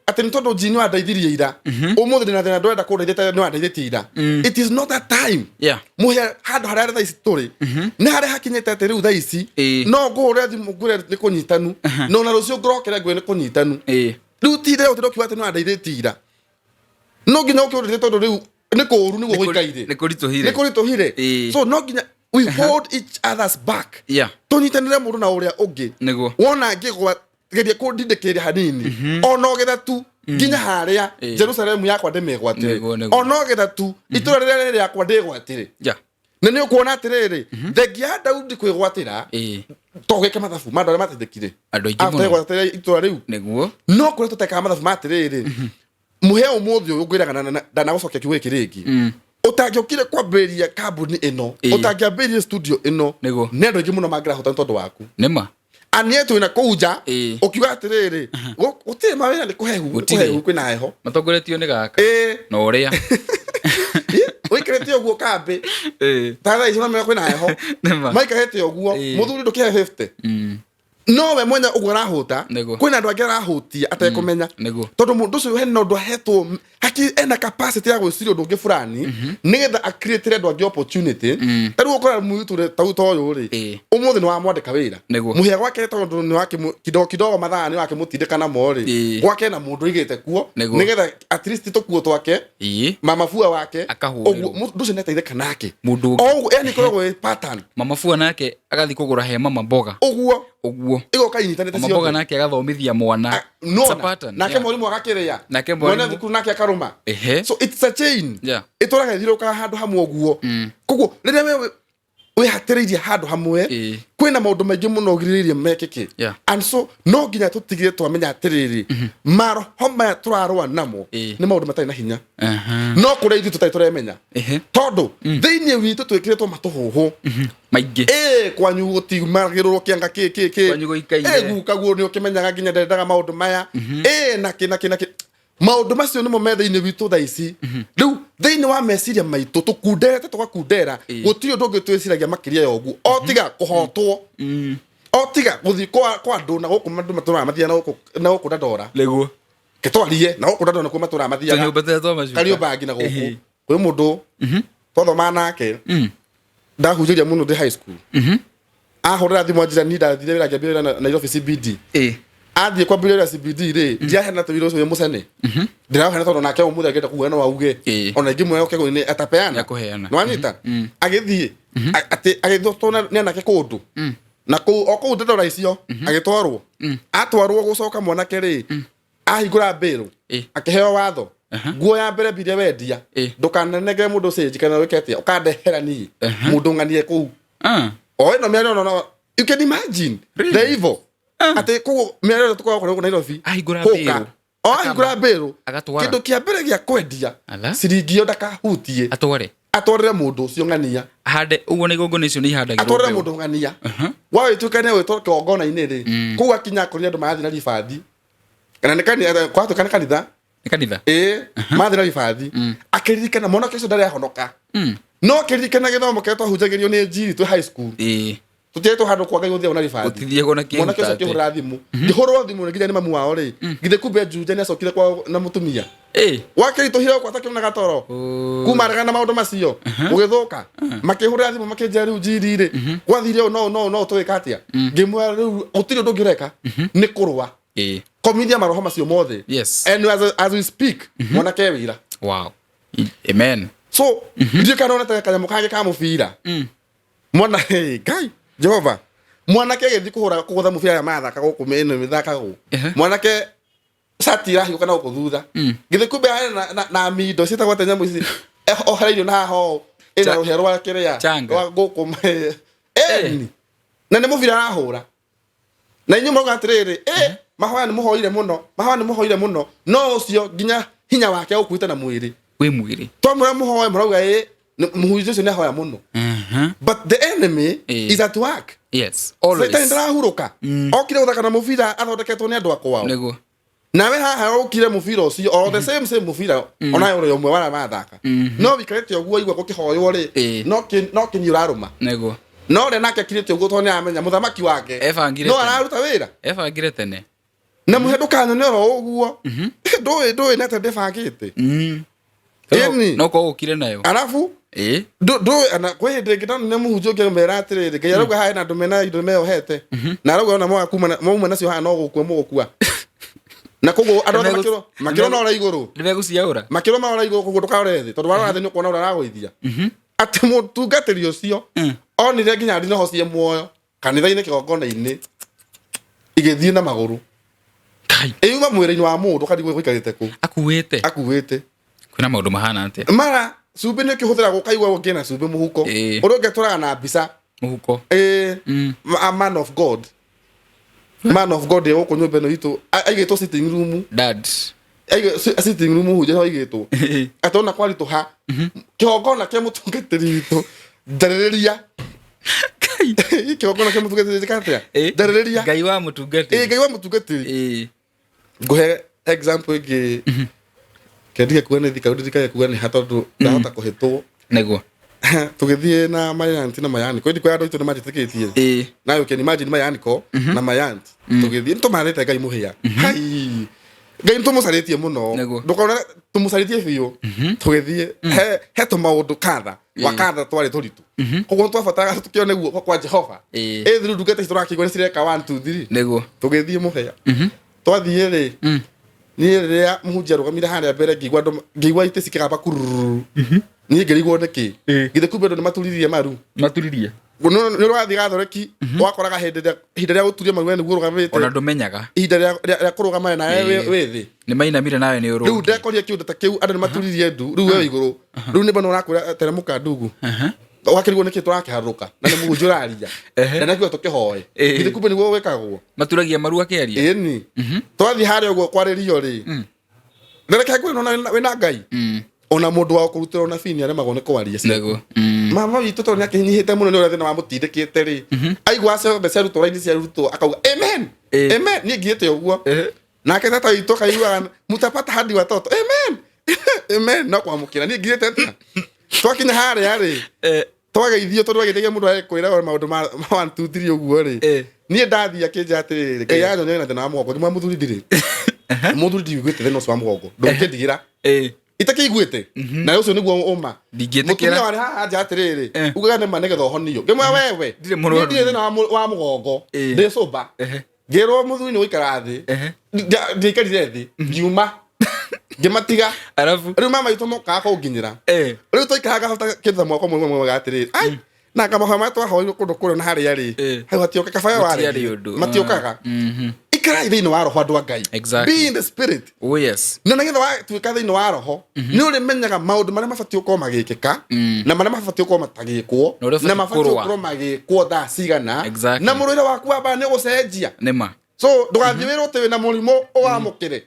ati ntondo jini wa ndaithirie ira umuthi na thina ndwenda kundeithia no andeithie ira it is not that time muhe handu haria tha story ni haria hakinyete ati riu tha ici no ngure thimu ngure ni kunyitanu no na rucio ngorokera ngwe ni kunyitanu riu tire utindo kiwa ati no andeithie ira no nginya ukirite tondu riu ni kuru ni guikaire ni kurituhire so no nginya we hold each other's back tunyitanire mundu na uria ungi wona ngigwa geria kundindikira hanini ono githatu nginya haria Jerusalem yakwa ndemegwatire ono githatu itura rire yakwa ndigwatire na ni ukuona atiriri thegia Daudi kwigwatira togeke mathabu mandore matithikire andu aingi muno gwatira itura riu niguo no kure tuteka mathabu matiriri muhe umuthi uyu ngwiraga ndana gucokia kiwe kiringi utagiokire kwambiria kambuni ino utagiambiria studio ino nendo ingi muno mangira hota tondu waku nima anietu ina kuja ukiuga atiriri gutire mawira ni kuhehu kwina heho matongoretio ni gaka no uria wikirete oguo kambe tara icio mamira kwina heho maikahete oguo muthuri ndukihe 50 no we mwenya uguo rahuta kwina andu angi arahutia atekumenya tondu mundu ucio hena undu ahetwo haki ena capacity ya gwiciria undu ungi fulani nigetha a create andu angi opportunity taru ukora muiture tauto uyu ri umuthi ni wa mwandika wira muhia gwake tondu ni wake kidogo mathaa ni wake mutindikana mori gwake na mundu igite kuo nigetha at least tukuo twake mama fua wake uguo mundu ucio neteitheka nake mundu oguo yani korogwo pattern mama fua nake agathi kugura he mama mboga uguo igoka inyitanite cio mboga nake agathomithia mwana nake morimu agakiria mwana thukuru nake akaruma so it's a chain ituraga thiruka handu hamwe uguo koguo riria we hatiririe handu hamwe kwina maundu maingi muno ugiriririe mekeke and so no nginya tutigire twamenya atiriri maro homa turarwa namo ni maundu matari na hinya no kure ithu tutai turemenya tondu thiini witu twikiretwo matuhuhu maingi kwanyu gutigumagirwo kianga kwanyu guikaire gukaguo ni ukimenyaga nginya ndendaga maundu maya naki maundu macio nimo me thiini witu tha ici riu thiini wa meciria maitu tukundete tugakundera gutiri undu ungi twiciragia makiria ya uguo otiga kuhotwo otiga guthi kwa andu na guku mandu matura mathia na guku ndadora leguo ketwarie na guku ndadora na ku matura mathia kario bagi na guku kwi mundu tothoma nake ndahujiria muno ndi high school ahurira thimu njira ni ndathire wira ngiambia na Nairobi CBD athie kwambĩrĩria CBD ri ndiahena tũwĩra ũcio mũcene ndirahena tondu nake ũmũthĩ angĩenda kuheana wauge ona ingĩ mwe okego ni atapeana nwanyita agĩthiĩ atĩ agĩthotwo nĩ anake kũndũ na kũu ndendora icio agĩtwarwo atwarwo gũcoka mwanake ri ahingũra mbĩrũ akĩheo watho nguo ya mbere mbire wendia ndũkananengere mũndũ cĩnji kana wĩketia ũkandehera niĩ mũndũ ng'anie kũu o ĩno mĩario no you can imagine the evil ate ko mero tukwa ko Nairobi ahigura mbero kindu kia mbere gia kwendia siringi ndaka hutie atware mundu ucio ng'ania hande uguo ni gongo nicio ni handagirwo atware mundu ng'ania wawe tukane we toke ogona inere ku akinya kuri andu mathi na ribadi kana nekani kwa tukana kanitha mathi na ribadi akiririkana mwanake ucio ndari ahonoka no akiririkana githomo ketwa hunjagirio ni njiri tu high school tutieto handu kwa gayo ona ribadi utithie gona kiu mwana kesho kihura thimu ngihurwo thimu nginya ni mamu wao ri ngithe kumbe njuje ni acokire kwa na mutumia wake itohira kwa takio na gatoro kumaraga na maundu macio ugithuka makihura thimu makenjeri ujiri ri gwathire no twikatia ngimwa riu utiri undu ngireka ni kurwa komithia maroho macio mothe and as we speak mwana kewira wow amen so ndio kana ona kanyamo kage ka mufira mwana guy Jehova mwanake gethi kuhura kugutha mubira ya mathaka guku mene mithaka gu mwanake satira hiyo kana gukuthutha githi kumbe na mido cita gwate nyamu ici ohairio na ho ina ruhero wa kiria wa guku na ne mubira arahura na inyu mauga atiriri mahoya ni muhoire muno no ucio ginya hinya wake ukuita na mwiri kwĩ mwĩrĩ twamũra mũhoe mũrauga mũhunjia ũcio nĩ ahoya mũno but the enemy is at work. Yes, always. Satan ndarahurũka okire gũthaka na mũbira athondeketwo nĩ andũ a kwao nĩguo nawe haha ũkire mũbira ũcio o the same mũbira ona ũrĩa ũmwe wara mathaka no wikarĩte ũguo igua gũkĩhoywo rĩ no kĩnyĩ ũrarũma nĩguo no ũrĩa nake akirĩte ũguo tondũ nĩamenya mũthamaki wake no araruta wĩra ebangire tene na mũhe ndũkanyonera ũguo ndũĩ nete ndĩbangĩte no ko ũkire nayo arabu ndũĩ ana kwĩ hĩndĩ ĩngĩ nĩ mũhunjia ũngĩmera atĩrĩrĩ Ngai arauga haha na andũ mena indo meyohete na arauga ona mauma nacio haha no gũkua mũgũkua na koguo andũ makĩro no igũrũ nĩmegũciaũra makĩro ma igũrũ koguo ndũkarore thĩ tondũ warora thĩ nĩ ũkuona ũrĩa aragũithia atĩ mũtungatĩri ũcio onire nginya ndinoho cie muoyo kanitha-inĩ kĩgongona-inĩ igĩthiĩ na magũrũ ĩyuma mwĩrĩ-inĩ wa mũndũ kandi gũikarĩte kũ akuĩte kwĩna maũndũ mahana atĩa mara cumbĩ nĩ ũkĩhũthĩra gũkaigua gũkĩe na cumbĩ mũhuko ũrĩa ũngĩtũraga na mbica mũhuko a man of God gũkũ nyũmba ĩno itũ aigĩtwo sitting room dad sitting room hujia aigĩtwo atona kwaritũha kĩgongona kĩa mũtungatĩri witũ ndarĩrĩria kĩgongona kĩa mũtungatĩri katĩa ndarĩrĩria Ngai wa mũtungatĩri ngũhe example ĩngĩ kĩndige kuga nĩ thika ndikaye kuga nĩ hatondũ ndahota kũhĩtwo nĩguo tũgĩthiĩ na mayanti na mayani kwĩ ndiko andũ itũ nĩ manjĩtĩkĩtie na you can imagine mayaniko na mayanti tũgĩthiĩ tũmarĩte Ngai mũhĩa hai Ngai tũmũcarĩtie mũno ndũkona tũmũcarĩtie biũ tũgĩthiĩ he tũmaũndũ katha wakatha twarĩ tũritũ koguo twabataraga tũkĩone guoko kwa Jehova through ndungata ici tũrakĩigua nĩ cireka 1 2 3 nĩguo tũgĩthiĩ mũhĩa twathiĩ rĩ niĩ rĩrĩa mũhunjia arũgamire harĩa mbere ngĩigua itĩ cikĩgamba kururu niĩ ngĩrigwo nĩkĩ githĩ kumbe andũ nĩ maturirie maru maturirie nĩ ũrathiĩ gathoreki wakoraga hĩndĩ ĩrĩa gũturia maru nĩguo ũrũgamĩte ona ndũmenyaga ihinda rĩa kũrũgama nawe wĩ thĩ nĩ mainamire nawe nĩ ũrũngi rĩu ndekorire kĩũndũ ta kĩu andũ nĩ maturirie ndu rĩu we igũrũ rĩu nĩ mbona ũrakwĩra teremuka ndugu wakĩrigwo nĩkĩ tũrakĩharũka na nĩ mũhunjia ũraria na nĩkĩo tũkĩhoe githĩ kumbe nĩguo gwĩkagwo maturagia maru akĩaria ĩni twathiĩ harĩa ũguo kwarĩrio rĩ ndereke kwĩna wĩna Ngai ona mũndũ wa kũrutĩra ona bini aremagwo nĩ kwaria nĩguo mama witũ tondũ nĩakĩnyihĩte mũno nĩ ũrĩa thĩna wa mũtindĩkĩte rĩ aigua ciothe ciarutwo-raini ciarutwo akauga amen niĩ ngĩte ũguo nake tata witũ kaiguaga mutapata hadi watoto amen no kwamũkĩra niĩ ngĩte atĩa twakinya harĩa rĩ twageithio tondũ ageithagia mũndũ akwĩra maũndũ ma 1 2 3 ũguo rĩ niĩ ndathiĩ akĩnja atĩrĩrĩ Ngai anyonire na thĩna wa mũgongo ngĩmwa mũthuri ndirĩ mũthuri ndigwĩte thĩna ũcio wa mũgongo ndũngĩndigĩra itakĩiguĩte na ũcio nĩguo ũma mũtumia warĩ haha nja atĩrĩrĩ ugaga nĩ ma nĩgetha ũhonio ngĩmwa wewe ndirĩ thĩna wa mũgongo ndĩcũmba ngĩrwo mũthuri nĩ gũikara thĩ ndiaikarire thĩ ngiuma ngĩmatiga rĩu mama witũ mokaga kũnginyĩra rĩu twaikaraga hota kĩndũ ta mwaka ũmwe atĩrĩrĩ na kamahoya marĩa twahoirwo kũndũ kũrĩa na harĩa rĩ hau hatioka kabaya warĩ matiokaga ikarai thĩinĩ wa roho andũ a Ngai be in the spirit na nĩgetha watuĩka thĩinĩ wa roho nĩ ũrĩmenyaga maũndũ marĩa mabatiĩ gũkorwo magĩkĩka na marĩa mabatiĩ gũkorwo matagĩkwo na mabatiĩ gũkorwo magĩkwo thaa cigana na mũrũĩre waku wambaga nĩ ũgũcenjia so ndũgathiĩ wĩrwo atĩ wĩna mũrimũ ũwamũkĩre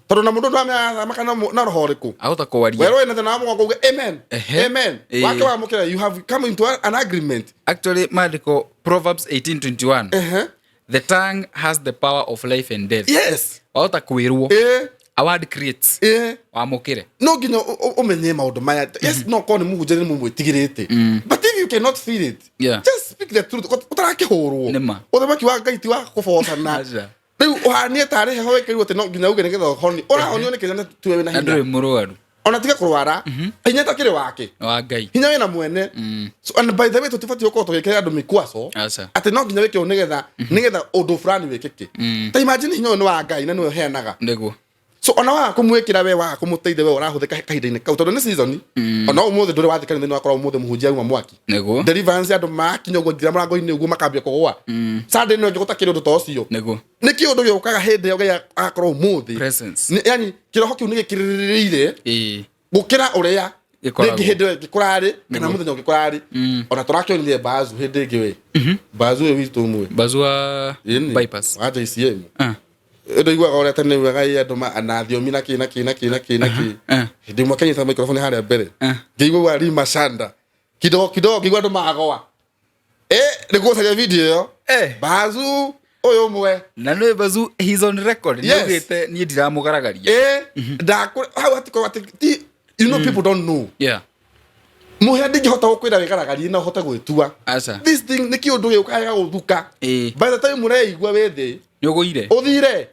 tondũ na mũndũ ndamaka na roho ũrĩkũ ahota kwaria werwo ĩna thĩna wa mũgongo uge amen wake wamũkĩra you have come into an agreement actually maandĩko Proverbs 18:21 the tongue has the power of life and death yes wahota kwĩrwo a word creates wamũkĩre no nginya ũmenye maũndũ maya yes no korwo nĩ mũhunjia nĩ mũmwĩtigĩrĩte but if you cannot feel it just speak the truth ũtarakĩhũrwo ũthamaki wa Ngai ti wa kũbocana rĩu ũhanie tarĩ heho wĩkĩrĩrwo atĩ no nginya uge nĩgetha ũhoni ũrahonio nĩ kĩnya tuwe wĩna hinya andũ mũrũaru ona tiga kũrwara hinya takĩrĩ wake wa Ngai hinya wĩna mwene so and by the way tũtibatiĩ gũkorwo tũgĩkĩra andũ mĩkwaco atĩ no nginya wĩkĩrwo nĩgetha ũndũ fulani wĩkĩke ta imagine hinya ũyũ nĩ wa Ngai na nĩwe ũheanaga nĩguo so ona waga kũmwĩkĩra we waga kũmũteithia we ũrahũthĩka kahinda-inĩ kau tondũ nĩ season ona ũmũthĩ ndũrĩ wathikana thĩinĩ wakorwo ũmũthĩ mũhunjia uma mwaki deliverance andũ makinya ũguo ngira mũrango-inĩ ũguo makambia kũgũa Sunday no ngĩgũtakĩrĩ ũndũ ta ũcio nĩ kĩũndũ gĩũkaga hĩndĩ ĩyo Ngai agakorwo ũmũthĩ yani kĩroho kĩu nĩ gĩkirĩrĩire gũkĩra ũrĩa rĩngĩ hĩndĩ ĩyo ngĩkũrarĩ kana mũthenya ũngĩkũrarĩ ona tũrakĩonire Bazu hĩndĩ ĩngĩ we Bazu ũyũ witũ ũmwe Bazu wa bypass wa JCM ndoigua ora tene wagai andu anathiomi na kina hindi mwakenya ta microphone haria mbere ngĩigua ari mashanda kidogo ngĩigua andu magwa nĩgũcaria video ĩyo bazu oyo mwe na nĩ bazu he's on record nĩugĩte niĩ ndiramũgaragaria how you know people don't know muhe ndingĩhota gũkwĩra wĩgaragarie na ũhote gwĩtua this thing nĩ kĩũndũ gĩũkaga gũthuka by the time mũreigua wĩthĩ nĩũgũire ũthire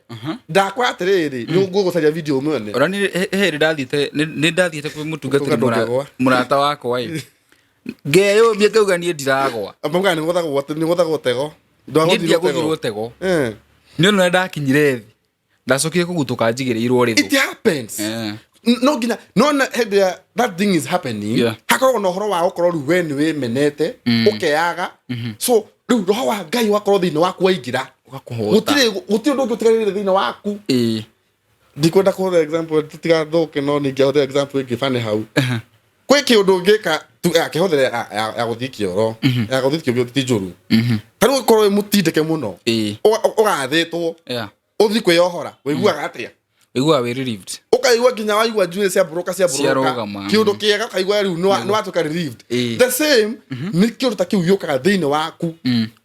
ndakwa atĩrĩrĩ nĩũgũcaria video mwene ora nĩ ndathiĩte kwĩ mũtungatĩri mũrata wakwa ngeyũmia ngauga niĩ ndiragwa amauga nĩgũthagwo tego ndiagũthirwo tego nĩ ona ndakinyire thĩ ndacokire kũgutũka njigĩrĩirwo rĩthũ it happens no nginya no that thing is happening hakoragwo na ũhoro wa gũkorwo rĩu we nĩ wĩmenete ũkeaga so rĩu roho wa Ngai wakorwo thĩinĩ waku waingĩra gũtirĩ ũndũ ũngĩ ũtigarĩrĩire thĩinĩ waku ndikwenda kũhũthĩra example tũtigathũke no ningĩahũthĩra example ĩngĩ bane hau kwĩ kĩũndũ ũngĩka akĩhũthĩra ya gũthiĩ kĩoro ya gũthiĩ kĩoro ti njũru tarĩu ũkorwo wĩ mũtindĩke mũno ũgathĩtwo ũthiĩ kwĩyohora wĩiguaga atĩa wĩiguaga wĩ relieved ukaigua nginya waigua njuĩrĩ cia broka kĩũndũ kĩega ukaigua rĩu nĩ watuĩka relieved the same nĩ kĩũndũ ta kĩu gĩũkaga thĩinĩ waku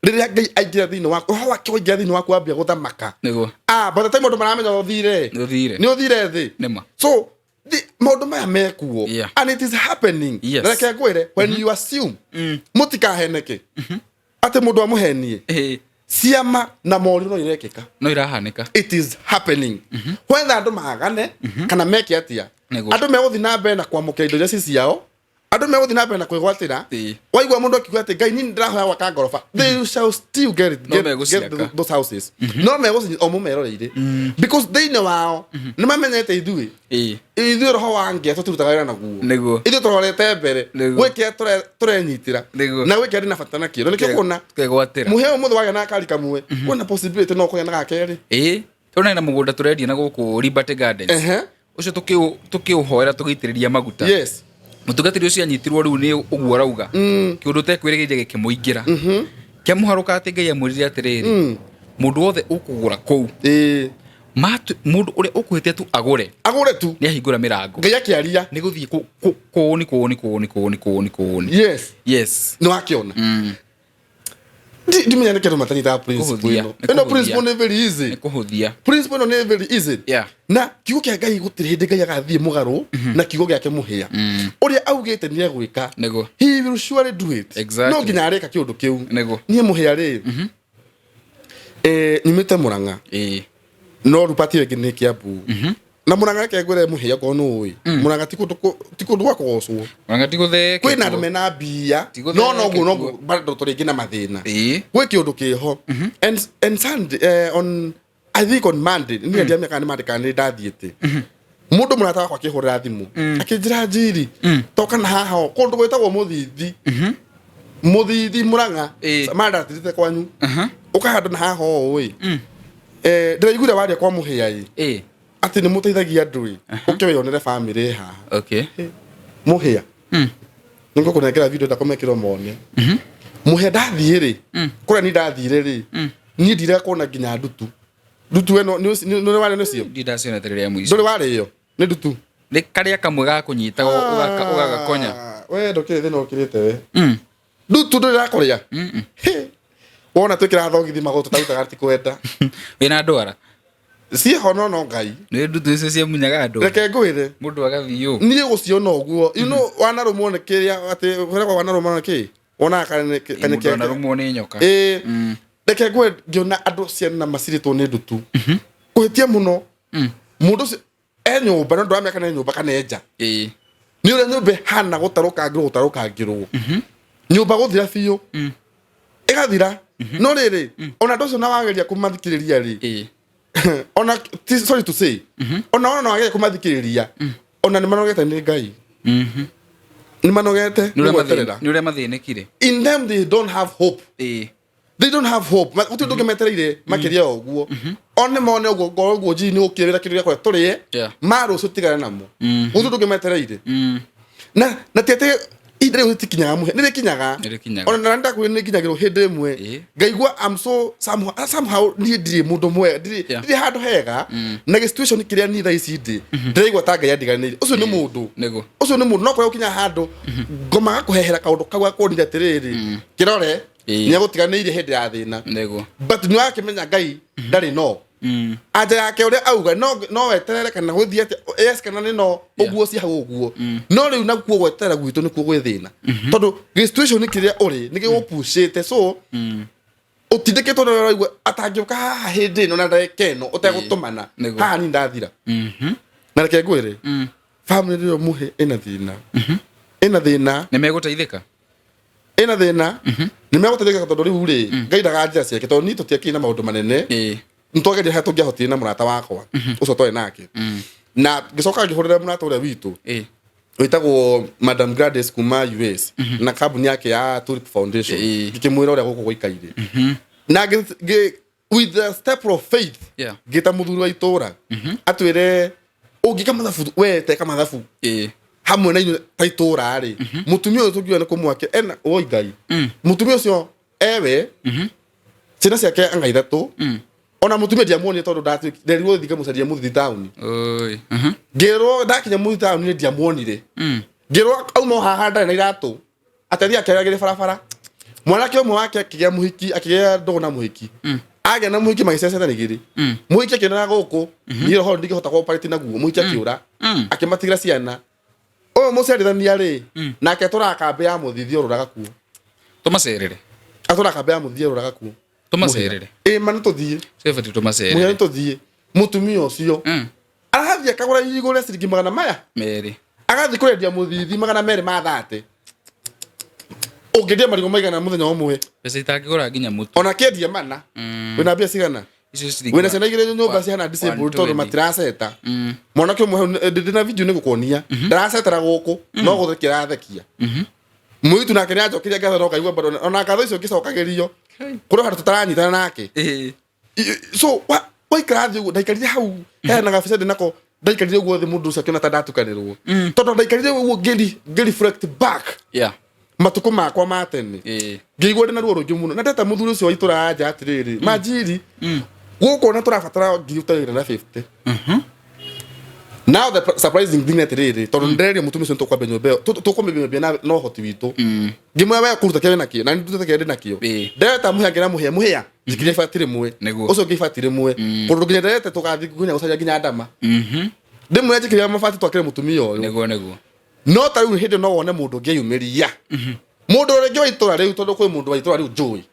rĩrĩa Ngai aingĩra thĩinĩ waku roho wake waingĩra thĩinĩ waku wambia gũthamaka by the time mũndũ maramenya ũthire nĩ ũthire thĩ so maũndũ maya mekuo and it is happening reke ngwĩre when you assume mũtikaheneke atĩ mũndũ amũhenie ciama na morio no irekeka no irahanĩka it is happening whether andu magane kana meke atia andu megũthiĩ na mbere na kwamũkĩra indo iria ciao andu megũthiĩ na mbere na kwĩgwatĩra waigua mũndũ akiuga atĩ Ngai niĩ ndĩrahoya gwaka ngoroba they shall still get those houses no megũcinya o mũmeroreire because thĩinĩ wao nĩ mamenyete ithuĩ roho wa Ngai tũtirutaga wĩra naguo ithuĩ tũrorete mbere gwĩkĩra tũrenyitĩra na gwĩkĩra ndĩ na bata na kĩro nĩkĩo kuona mũhe ũmũthĩ wagĩa na kari kamwe kuona possibility no kũgĩa na gakerĩ tũrĩ na mũgũnda tũrendia na gũkũ Liberty Gardens ũcio tũkĩũhoera tũgĩitĩrĩria maguta mũtungatĩri ũcio anyitirwo rĩu nĩ ũguo arauga kĩũndũ tekwĩrĩgĩire gĩkĩmũingĩra kĩamũharũka atĩ Ngai amwĩrire atĩrĩrĩ mũndũ wothe ũkũgũra kũu mũndũ ũrĩa ũkwĩte tu agũre tu nĩ ahingũra mĩrango Ngai akĩaria nĩ gũthiĩ kũũni yes nĩ wakĩona ndimenya nĩ kĩndũ matanyitaga principle ĩno ĩno principle nĩ very easy nĩ kũhũthia principle ĩno nĩ very easy na kiugo kĩa Ngai gũtirĩ hĩndĩ Ngai agathiĩ mũgarũ na kiugo gĩake mũhĩa ũrĩa augĩte nĩ egwĩka he will surely do it no nginya areka kĩũndũ kĩu niĩ mũhĩa rĩ nyumĩte Mũrang'a no rupati rĩngĩ nĩ Kiambu na Mũrang'a reke ngwĩre mũhĩa korwo nĩ ũĩ Mũrang'a ti kũndũ gwa kũgocwo kwĩna andũ mena mbia no noguo bado tũrĩngĩ na mathĩna gwĩ kĩũndũ kĩho and Sunday on I think on Monday nĩ ndia mĩaka nĩ mandĩkana nĩ ndathiĩte mũndũ mũrata wakwa akĩhũrĩra thimũ akĩnjĩra njiri toka na haha kũndũ gwĩtagwo mũthithi Mũrang'a mandatirĩte kwanyu ũkahandũ na haha ũĩ ndĩraiguire waria kwa mũhĩa atĩ nĩ mũteithagia andũ ũke wĩonere family haha mũhĩa nĩngũ kũnengera video ndakomekĩrwo mone mũhĩa ndathiĩ kũrĩa ni ndathire niĩ ndire kuona nginya ndutu ĩno nĩ warĩ nĩcio ndaciona terere mũico ndũrĩ warĩyo nĩ ndutu nĩ karĩa kamwe ga kũnyita ũgagakonya we ndũkĩrĩ thĩna ũkĩrĩte we ndutu ndũrĩ rakũrĩa wona twĩkĩrathogithi magũrũ tũtarutaga ti kwenda wĩna ndwara ciĩho no Ngai nĩ ndutu icio ciamunyaga andũ reke ngwĩre mũndũ agathiĩ niĩ gũciona ũguo wanarũmwo nĩ kĩrĩa atĩ wĩragwo wanarũmwo nĩ kĩ wonaga kanyeke wanarũmwo nĩ nyoka reke ngwĩre ngĩona andũ ciana macirĩtwo nĩ ndutu kũhĩtia mũno mũndũ ũcio nyũmba no ndwamenya kana nyũmba kana nja nĩ ũrĩa nyũmba hana gũtarũkangĩrwo nyũmba gũthira biũ ĩgathira no rĩrĩ ona ndũ ũcio na wageria kũmathikĩrĩria rĩ ona sorry to say ona wageria kũmathikĩrĩria ona nĩ manogete nĩ Ngai nĩ manogete nĩ ũrĩa mathĩnĩkire in them they don't have hope they don't have hope gũtirĩ ũndũ ũngĩmetereire makĩria ũguo one mone ũguo ngoro ũguo njiri nĩ ũkĩrĩra kĩndũ gĩakwa tũrĩe marũ ũcio tigana namo gũtirĩ ũndũ ũngĩmetereire na tiete idre utikinyaga muhe nire kinyaga ona nanda ku ni kinyagiro hinde mwe ngaigua I'm so somehow ni ndire mundu mwe ndire handu hega na situation kiria ni tha ici ndi ndiraigua ta ngai andiganire ucio ni mundu no kwa ukinya handu ngoma gakuhehera kaundu kau akonire atiriri kirore ni agutiganire hindi ya thina but ni wakimenya ngai ndari no aja yake uri auga no weterere kana guthie yes kana ni no uguo ci hau uguo no riu nakuo gweterera gwitu ni kuo gwithina tondu situation kiria uri ni gigupushite so utindikitwo na raigua atangioka haha hindi no na ndekeno utegutumana haha ni ndathira na reke ngwire family rio muhe ina thina ni meguteithika ina thina ni meguteithika tondu riu ri ngaidaga njira ciake tondu ni tutiakina maundu manene ntogeria hatu ngihotire na murata wakwa ucio toy nake na gicoka ngihurira murata uria witu witagwo Madam Gladys kuma US na kambuni yake ya Tulip Foundation ngikimwira uria guku guikaire na with the step of faith gita muthuri wa itura atwire ungika mathafu we teka mathafu hamwe na inu ta itura ri mutumia uyu tungiona kumwake ena oi ngai mutumia ucio ewe cina ciake anga ithatu ona mutumia diamoni tondu nderirwo thika mucaria muthi town oi ngero ndakinya muthi town ni diamonire ngero auma haha ndari na iratu atathia akegagire barabara mwanake umwe wake akigia muhiki akigia ndogo na muhiki agia na muhiki magiceceta nigiri muhiki akina guku ni roho ndingihota cooperate naguo muhiki akiura akimatigira ciana o mucerithania ri nake turakambe ya muthithio ruraga kuo tumacerere aturakambe ya muthithio ruraga kuo tumacerere mani tuthie sefati tumacerere muhia tuthie mutumia ucio arathia kagura igure ciringi magana maya meri agathi kurendia muthithi magana meri ma 30 ungedia marigo maigana muthenya omwe pesa itangigura nginya mutu ona kendia mana wina mbia cigana wina ciana igire nyumba ciana disabled tondu matiraceta mwanake umwe ndina video nigukonia ndaracetera guku no guthikira thekia mwitu nake ni ajokiria ngatho no kaigua bado ona ngatho icio ngicokagerio kuri handu tutaranyitana nake so why krathi ndaikarire hau hena gabisa ndinako ndaikarire guothe mundu ucio akiona ta ndatukanirwo tondu ndaikarire guo ngeli reflect back matuko makwa matene ngigwa ndina ruo rungi muno na ndeta muthuri ucio itura anja atiriri majiri guko na turafatara ngiutarira na 50 now the surprising thing atiriri tondu ndere mutumia ucio tukwa benyombe tukombe na no hoti witu ngimwe wa kuruta kene nakio na ndutete kene nakio ndeta muhangira muhia ngikinya fatire mwe ucio ngifatire mwe kundu nginya ndete tukathi kunya gucaria nginya ndama ndimwe ajikiria mafati twakire mutumia uyu neguo no ta riu hindi no wone mundu ngiyumiria mundu uri ngoi itura riu tondu kwi mundu wa itura riu njui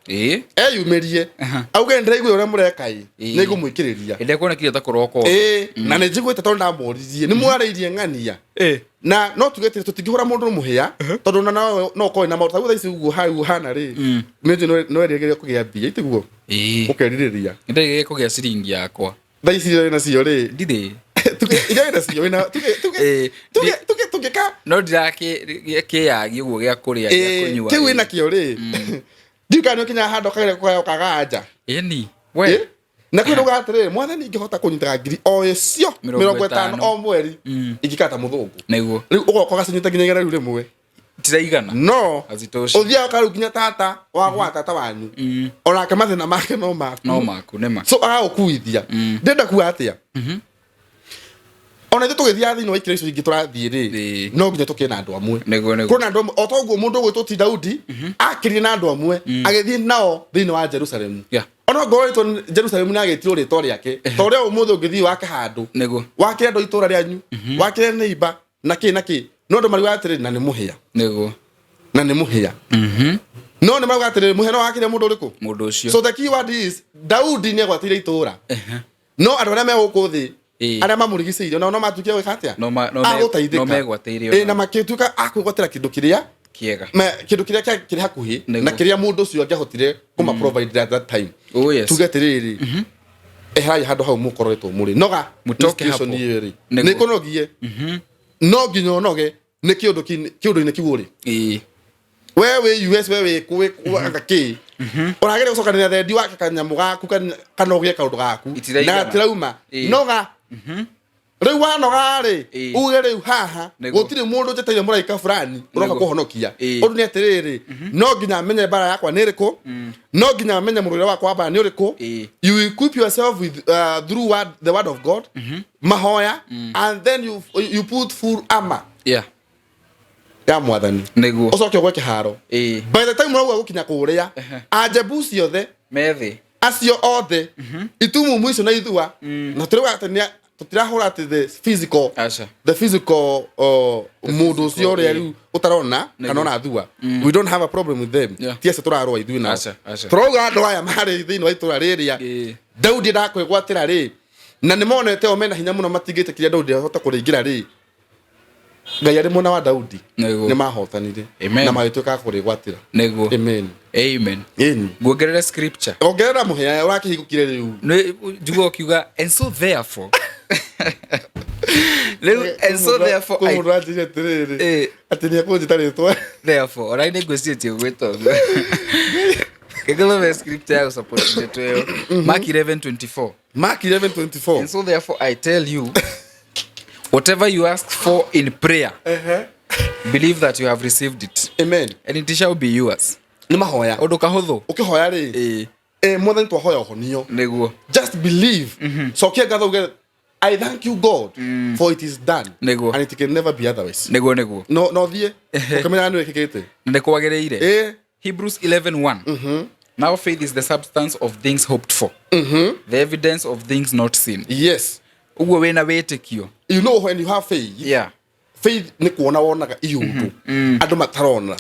eyumirie auge ndiraigua uria murekai nigumwikiriria inde kuona kile ta kuroko na ni njiguite tondu ndamoririe ni mwariirie ng'ania na no tugete tutingihura mundu muhia tondu no koi na maruta ici uguo hau hana ri meje no erigeria kugia mbia itiguo ukeririria inde kugia ciringi yakwa thaici na cio ri ndide igaira cio ina tuge ka no ndake yagi uguo gya kuria gya kunyua kiu ina kio ri ndikano kinya hando kaganja yani we na kwino gatire mwathani ingihota kunyita ngiri o icio 50 o mweri ingikata muthungu neguo riu ugoko gacinyita nginya riu rimwe tiraigana no azitoshi uthia karu nginya tata wa gwa tata wanyu ona kamathina make no maku nema so agakuithia ndenda kuwa atia ona ithu tugithia thini wa ikira icio ingi turathie ri no nginya tukina andu amwe kuna andu otoguo mundu gwitwo Daudi akiri na andu amwe agithie nao thini wa Jerusalem ona ngoritwo Jerusalem na agetirwo ritwa riake toria umuthi ungithie wake handu wake andu itura rianyu wake neiba naki no ndo mariwa atiri na ni muhia na ni muhia no ni mariwa atiri muhia no akire mundu uriku mundu ucio so the keyword is Daudi ni agwatire itura no andu aria megukuthi aria mamurigiceirio no matukia gwikatia no megwateirio na makituka akwigwatira kindu kiria kiega kindu kiria kiri hakuhi na kiria mundu ucio angihotire kuma provide at that time tugetiriri ehai handu hau mukoretwo muri noga mutoke hapo ni kunogie no nginyo noge ni kiundu ni kiwuri wewe US wewe kuwe ngaki uragere gucokanira thendi wake kanyamu gaku kanogie kaundu gaku na trauma noga riu wanoga ri uge riu haha gutire mundu jeteire muraika fulani uroka kuhonokia undu ni atiriri no nginya amenye bara yakwa ni riku no nginya amenye murure wakwa bara ni uriku you equip yourself with through the word of God mahoya and then you put full armor ya mwathani niguo ucoke gwe kiharo by the time urauga gukinya kuria ajebu ciothe methi acio othe itumu mwico na ithua na turiwa atania tutirahura ati the physical mundu cio ria riu utarona kana ona thua we don't have a problem with them tiese turarwa ithui na turauga andu aya mari thini wa itura riria Daudi ndakwigwatira ri na nimonete o mena hinya muno matingite kiria Daudi ahota kuringira ri Ngai ari mwana wa Daudi ni mahotanire na magituika kurigwatira niguo amen guongerera scripture ongerera muhia urakihigukire riu njugo kiuga and so therefore atinia kunjitaritwa therefore orai ni ngwicitie gwito kegelo scripture ya support ndeto Mark 11:24 and so therefore I tell you whatever you ask for in prayer believe that you have received it amen and it shall be yours ni mahoya undu kahuthu ukihoya ri mwathani twahoya honio niguo just believe so kia gatho uge I thank you God for it is done and it can never be otherwise niguo no thie ukamenya ni wekikite ndikwagereire Hebrews 11:1 now faith is the substance of things hoped for the evidence of things not seen yes uguo wena wetikio you know when you have faith faith ni kuona wonaga iundu andu matarona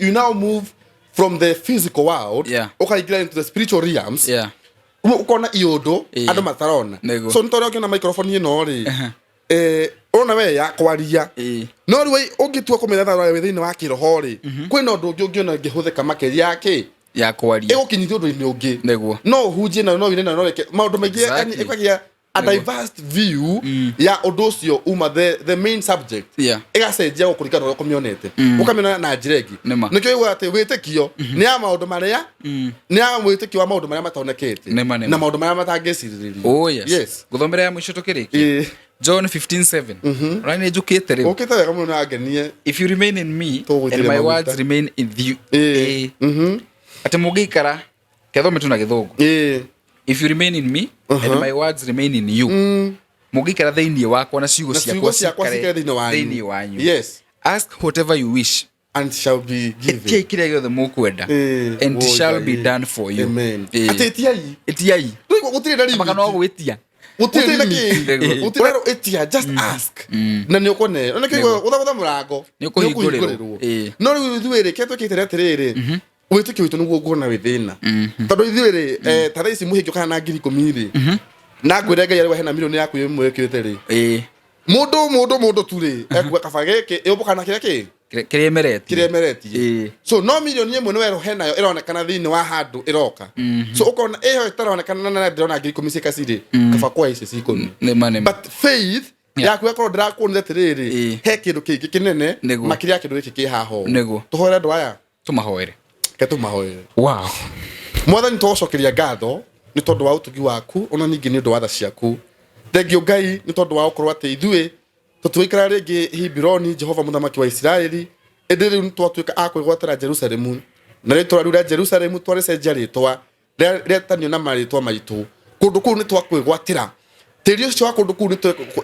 you now move from the physical world ukaingira into the spiritual realms ukona iundu andu matarona so nitore ukiona microphone ino ri ona we ya kwaria no ri ungitua kumetha we thini wa kiroho ri kwina undu ungiona ngihuthika makeria yake ya kwaria igukinyithia undu-ini ungi no hunjie na no inena no reke maundu maingi yani ikwagia a diverse view ya undu ucio uma the main subject igacenjia gukurikana na kumionete ukamena na njiregi nikyo igwa ati witikio ni ya maundu maria ni ya witikio wa maundu maria matonekete na maundu maria matangiciririo yes guthomera ya mwisho tukiriki John 15:7 right njukite ri ukite wega muno na ngenie if you remain in me and my words remain in you ati mugikara ketho tuna githungu if you remain in me and my words remain in you mugikara thiini wakwa na ciugo ciakwa cikare thiini wanyu yes ask whatever you wish and shall be given kire giothe mukwenda and it shall be done for you amen etiai riko gutire ndari makano gwitia gutire utero etia just ask na ni ukone na kigo utha murango ni ukuhingũrĩrwo no riu ithuĩ ketwe kitire atiriri witikio witu niguo nguona withina tondu ithuĩ ri tara ici muhingio kana na 10,000 ri na ngwire Ngai ari hena milioni yaku imwe kirite ri mundu tu ri ekwa kabageke iubukana kiria kiremeretie so no milioni imwe ni wero henayo ironekana thini wa handu iroka so ukona eho itaronekana na ndirona 10,000 kasiri kabakwa ici cikoni but faith yaku yakoro ndirakuonire tiriri he kindu kingi kinene makiria kindu giki kihaho tuhoere andu aya tumahoere wow mwathani twocokeria ngatho ni tondu wa utugi waku ona ningi ni undu wa tha ciaku thengio Ngai ni tondu wa ukorwo ati ithuĩ tutuikara ringi Hebironi Jehova muthamaki wa Israeli edere twatuika akwigwatira Jerusalemu na ritwa riu ria Jerusalemu twaricenjia ritwa rietanio na maritwa maitu kundu kuu ni twakwigwatira tiri ucio wa kundu kuu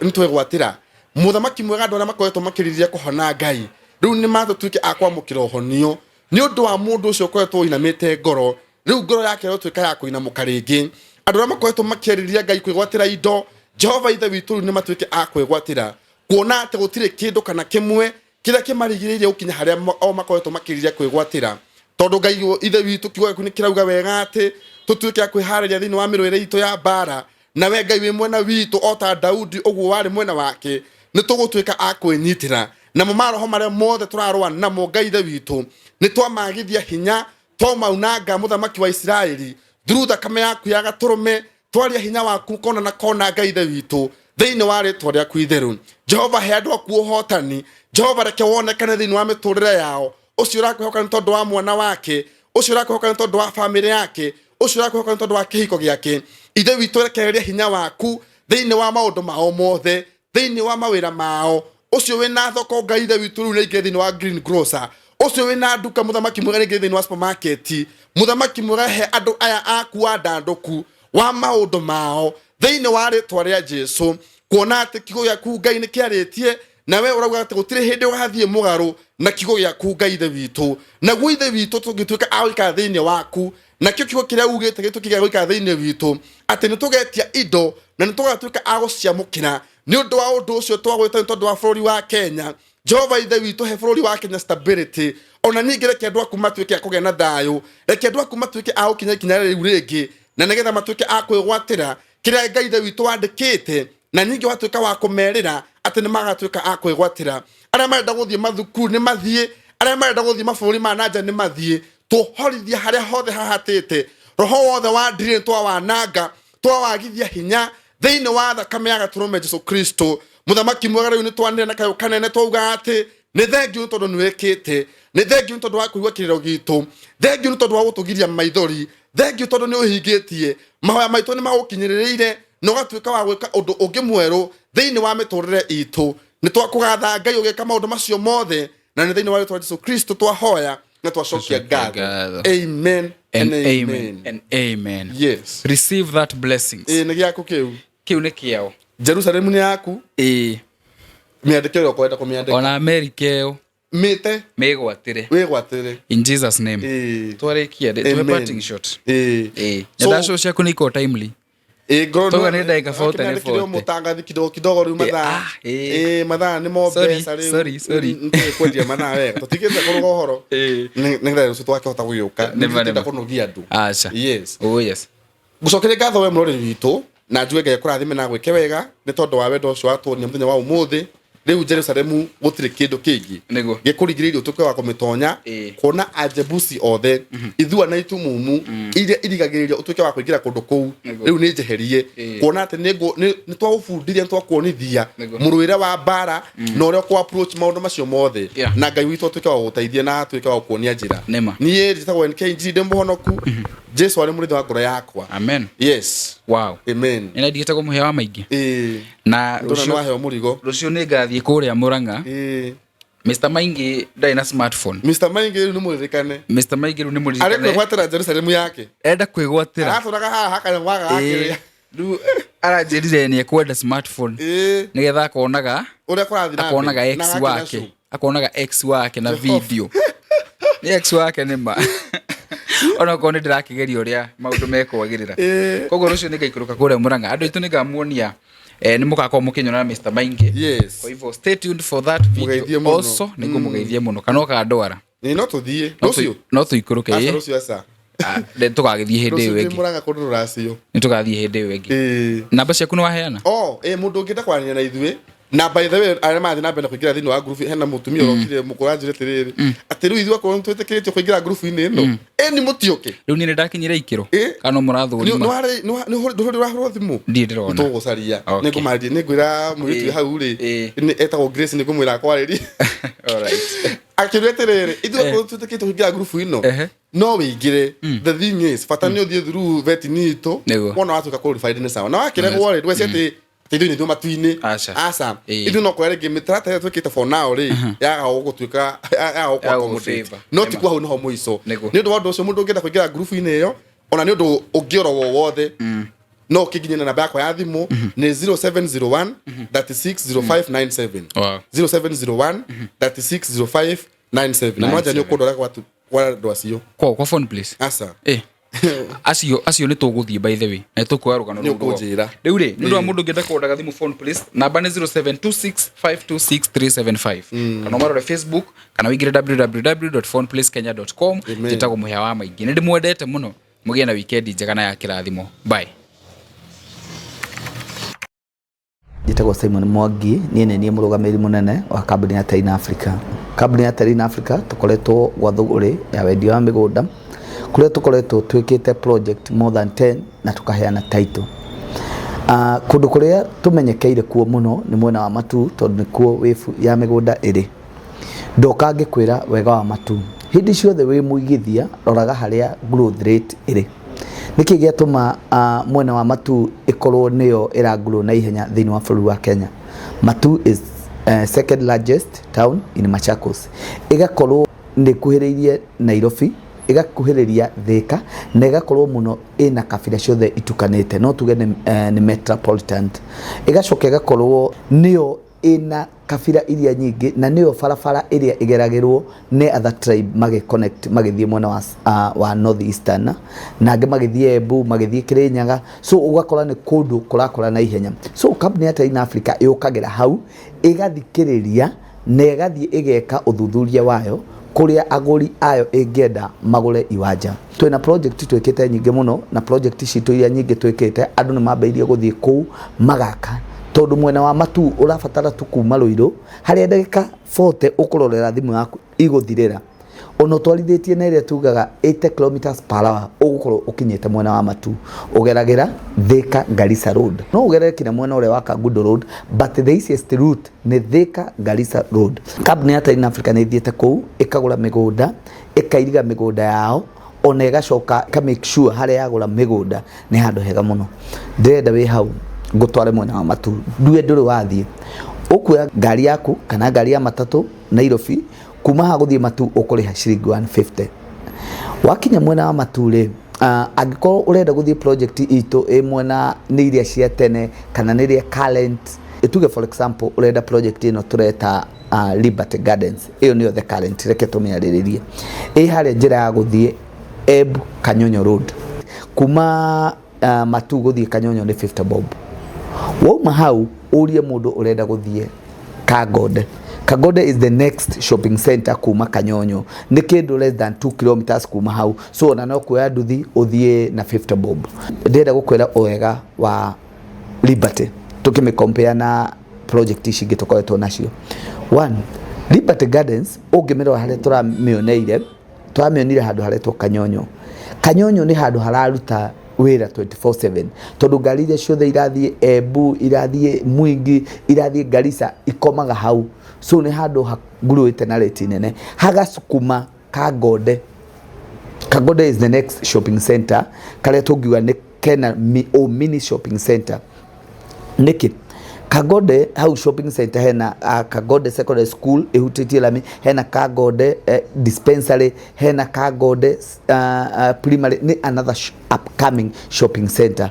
ni twigwatira muthamaki mwega andu aria makoretwo makiriria kuhona Ngai riu ni matutuike akwamukira uhonio ni undu wa mundu ucio koretwo inamite ngoro riu ngoro yake rotuika ya kuinamuka ringi andu aria makoretwo makiriria Ngai kwigwatira indo Jehova ithe witu ni matuike akwigwatira kuona ati gutire kindu kana kimwe kiria kimarigiririe ukinya haria o makoretwo makiriria kwigwatira tondu Ngai ithe witu kiugo ni kirauga wega ati tutuike akwihariria thini wa mirwire itu ya bara na we Ngai wi mwena witu ota Daudi uguo wari mwena wake ni tugutuika akwinyitira na maroho maria mothe turarwa namo Ngai ithe witu ni twamagithia hinya twaunanga muthamaki wa Israeli through thakame yaku ya gaturume twaria hinya waku kona na kona Ngai ithe witu thini wa ritwa riaku itheru Jehova he andu aku uhotani Jehova reke wonekane thini wa miturire yao ucio urakwihoka ni tondu wa mwana wake ucio urakwihoka ni tondu wa family yake ucio urakwihoka ni tondu wa kihiko giake ithe witu rekereria hinya waku thini wa maundu mao mothe thiini wa mawira mao ucio wina thoko Ngai the witu riu ninge thiini wa green grocer ucio wina nduka muthamaki mwega ninge thiini wa supermarket muthamaki mwega he andu aya aku andanduku wa maundu mao thiini wa ritwa ria Jesu kuona ati kigo gyaku Ngai ni kiaritie nawe urauga ati gutire hindi wathie mugaru na kigo gyaku Ngai the witu na gwi the witu tugituika awika thiini waku na kio kigo kiria ugite gitu kigawika thiini witu ati ni tugetia indo na ni tugatuika aguciamukira ni undu wa undu ucio twagwita ni tondu wa bururi wa Kenya Jehova ithe witu he bururi wa Kenya stability ona ningi reke andu aku matuike akugea na thayu reke andu aku matuike agukinya kinya riu ringi na nigetha matuike akwigwatira kiria Ngai ithe witu wandikite na ningi watuika wa kumerira ati ni magatuika akwigwatira aria marenda guthie mathukuru ni mathie aria marenda guthie maburi ma nanja ni mathie tuhorithia haria hothe hahatite roho wothe wa ndire twa wananga twa wagithia hinya thiini wa thakame ya gaturume Jesu Kristo muthamaki mwega riu ni twanire na kayo kanene twauga ati ni thengiu tondu ni wekite ni thengiu tondu wa kuigwa kiriro gitu thengiu tondu wa gutugiria maithori thengiu tondu ni uhingitie mahoya maitu ni magukinyiriire no gatuika wa gwika undu ungi mweru thiini wa miturire itu ni twakugatha Ngai ugeka maundu macio mothe na ni thiini wa ritwa Jesu Kristo twahoya na twacokia ngatho amen and amen and amen. Yes, receive that blessings. Ni gyaku kiu ni kiao Jerusalem ni yaku miandike ro kwenda kumiandika ona America yo mite wigwatire in Jesus name twarikia the parting shot so cia kuniko timely grono ni ndaika 40 mutangathi kidogo riu mathaa mathaa ni mo pesa riu sorry kwendia mathaa wega tutigete kuruga horo ningire rucio twakihota guyuka ningire kunugia andu acha yes yes gucokere ngatho we murori witu na njue Ngai kurathime na gwike wega ni tondu wa wendo ucio watuonia muthenya wa umuthi riu Jerusalemu gutire kindu kingi gikurigiririo tuke wa kumitonya kuona ajebusi othe ithua na itumumu iria irigagiririo utuke wa kuingira kundu kuu riu ni jeherie kuona ati ni twagubundiria twakuonithia muruire wa bara na uria ku approach maundu macio mothe na Ngai witu tuke wa guteithia na tuke wa kuonia njira nie njitagwo NKG ndembohonoku Jesu ari muritho wa ngoro yakwa amen yes wow amen ina digite kumuhewa maingi na rucio waheo murigo rucio ni ngathie kuria Muranga Mr. Maingi ndai na smartphone Mr. Maingi ni muririkane Mr. Maingi ni muririkane ari kwigwatira Jerusalem yake enda kwigwatira araturaga haha kana mwaga akiria du aranjirire ni ekwenda smartphone nigetha akonaga uria kurathi na akonaga ex wake akonaga ex wake na video ni ex wake ni ma ona kone ndirakigeria uria maundu mekwagirira koguo rucio ni ngaikuruka kuria Muranga andu itu ni ngamuonia ni mugakwa mukinyona na Mr. Maingi yes kwa hivyo stay tuned for that video also ningo mugeithie muno kana kandwara ni no tuthie rucio no tuikuruke rucio asa de tukagithie hindi iyo ingi Muranga kundu racio ni tugathie hindi iyo ingi namba ciaku ni waheana mundu ngita kwarania na ithue na by the way arema mathi na benda kuingira thini wa group hena mutumia urokire mukuranjire tiriri ati riu ithua ko twetikiritio kuingira group ini no ni mutioke riu ni ndakinyira ikiro kana murathurima ni hori rahoro thimu ndirona tugucaria ni kumari ni ngwira muritu hau ri ni etagwo Grace ni kumwira kwariri alright akireterere ithua ko twetikitio kuingira group ino no wingire the thing is fatani uthie through vet nito wona watuka qualified ni sawa na wakire wore dwesete tidu ni nduma tuine asa idu no kwere game trata twikite for now ri ya gutuika ya accommodate not kwa no muiso ni ndu wandu ucio mundu ngenda kuingira group ine yo ona ni ndu ungioro wothe no kiginyana na bako ya thimu ni 0701 360597 0701 360597 na moja ni ukundora kwa watu kwa ndwacio kwa phone please asa acio ni tuguthie by the way na tukuya rugano rugo riu ri ndu mundu ngenda kuondaga thimu phone please namba ni 0726526375 kana marore Facebook kana wigire www.phoneplacekenya.com jitago muhya wa maingi ndi mwendete muno mugie na weekend njega na ya kirathimo bye jitago Simon Mwangi ni murugamiri munene wa kambuni ya Terrain Africa. Kambuni ya Terrain Africa tukoretwo gwa thuguri ya wendio wa migunda kuria tukoretwo twikite project more than 10 na tukaheana title. Kundu kuria tumenyekeire kuo muno ni mwena wa Matu tondu ni kuo wifu ya migunda iri. Ndokange kwira wega wa Matu. Hindi ciothe wi muigithia roraga haria growth rate iri. Niki giatuma mwena wa Matu ikorwo niyo iragrow na ihenya thini wa bũrũri wa Kenya. Matu is second largest town in Machakos. Igakorwo ni kuhiririe Nairobi, igakuhiriria Thika, na igakorwo muno ina kabira ciothe itukanite, no tuge ni metropolitan. Igacoka igakorwo niyo ina kabira iria nyingi, na niyo barabara iria igeragirwo ne other tribe connect magithie mwena wa north eastern, na ange magithie Embu, magithie Kirinyaga. So ugakora ni kundu kurakora na ihenya. So company ya in Africa yukagira hau igathikiriria na igathie igeka uthuthuria wayo kuria aguri ayo ingenda magure iwanja. Twina project twekete nyingi muno, na project citu iria nyingi twekete andu ni mambeirie guthie kuu magaka, tondu mwena wa Matu urabatara tu kuma Ruiru haria ndagika 40 ukurorera thimu yaku iguthirira. Ono twarithetie na iria tugaga 80 km/h ugukorwo ukinyete mwena wa Matu ugeragira Thika Garissa Road, no ugerere kina mwena ule wa Kagundo Road, but the easiest route ni Thika Garissa Road. Company ya in Africa ni thiete kuu ikagura migunda, ikairiga migunda yao, ona igacoka ka make sure haria yagura migunda ni handu hega muno. Ndenda wi hau ngutware mwena wa Matu, ndue nduri wathie ukuya ngari yaku kana ngari ya matatu Nairobi, kuma ha guthie Matu ukuriha ciringi 150. Wakinya mwena wa Matu ri agikorwo urenda guthie project itu mwena ni iria cia tene kana ni iria current, ituge for example urenda project ino tureta Liberty Gardens, iyo niyo the current, reke tumiariririe haria njira ya guthie Embu Kanyonyo Road, kuma Matu guthie Kanyonyo ni 50 bob. Wauma hau urie mundu urenda guthie Kagode. Kagode is the next shopping center kuma Kanyonyo, ni kindu less than 2 kilometers kuma hau. So na no kuya nduthi uthie na 50 bob. Ndenda gukwira wega wa Liberty tukime compare na project ici gitukoretwo nacio. One, Liberty Gardens ungimirwa haria turamioneire, turamionire handu haretwo Kanyonyo. Kanyonyo ni handu hararuta wira 24/7, tondu ngari iria ciothe irathie Embu, irathie Mwingi, irathie Garissa ikomaga hau. So ni handu haguruite na rate nene hagasukuma Kagode. Kagode is the next shopping center karia tungiwa ni kena mini shopping center. Niki Kagode hau shopping center hena Kagode secondary school ehutitie lami, hena Kagode dispensary, hena Kagode primary, ni another upcoming shopping center.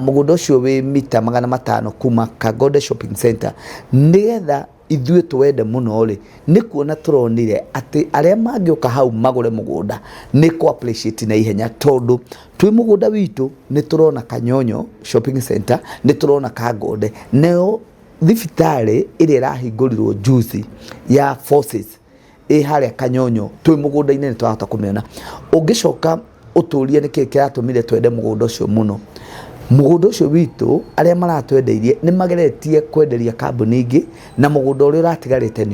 Mugunda ucio wi mita 500 kuma Kagode shopping center. Nigetha ithuĩ twende muno ri ni kuona turonire ati aria mangioka hau magure mugunda ni ko appreciate na ihenya, tondu twi mugunda witu ni turona Kanyonyo shopping center, ni turona Kagode, neo thibitari iria irahingũrirwo juice ya Forces haria Kanyonyo twi mugunda ine ni twahota kumiona. Ungicoka uturie niki kiratumire twende mugunda ucio muno. Mugunda ucio witu aria maratwendeirie ni mageretie kwenderia kambuni ingi, na mugunda uria uratigarite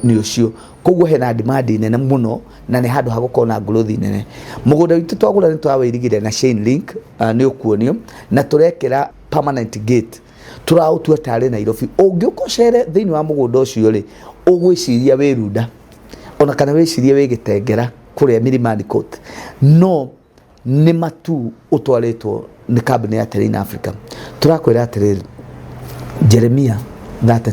ni ucio, koguo hena demand nene muno na ni handu hagukorwo na growth nene. Mugunda witu twagura ni twawirigire na chain link ni ukuonio, na turekera permanent gate turautua tare Nairobi. Ungiukocere thiini wa mugunda ucio ri ugwiciria wirunda, ona kana wicirie wigitengera kuria Milimani Court, no ni Matu utwaritwo ni company ya in Africa. Turakwira atiriri Jeremia 32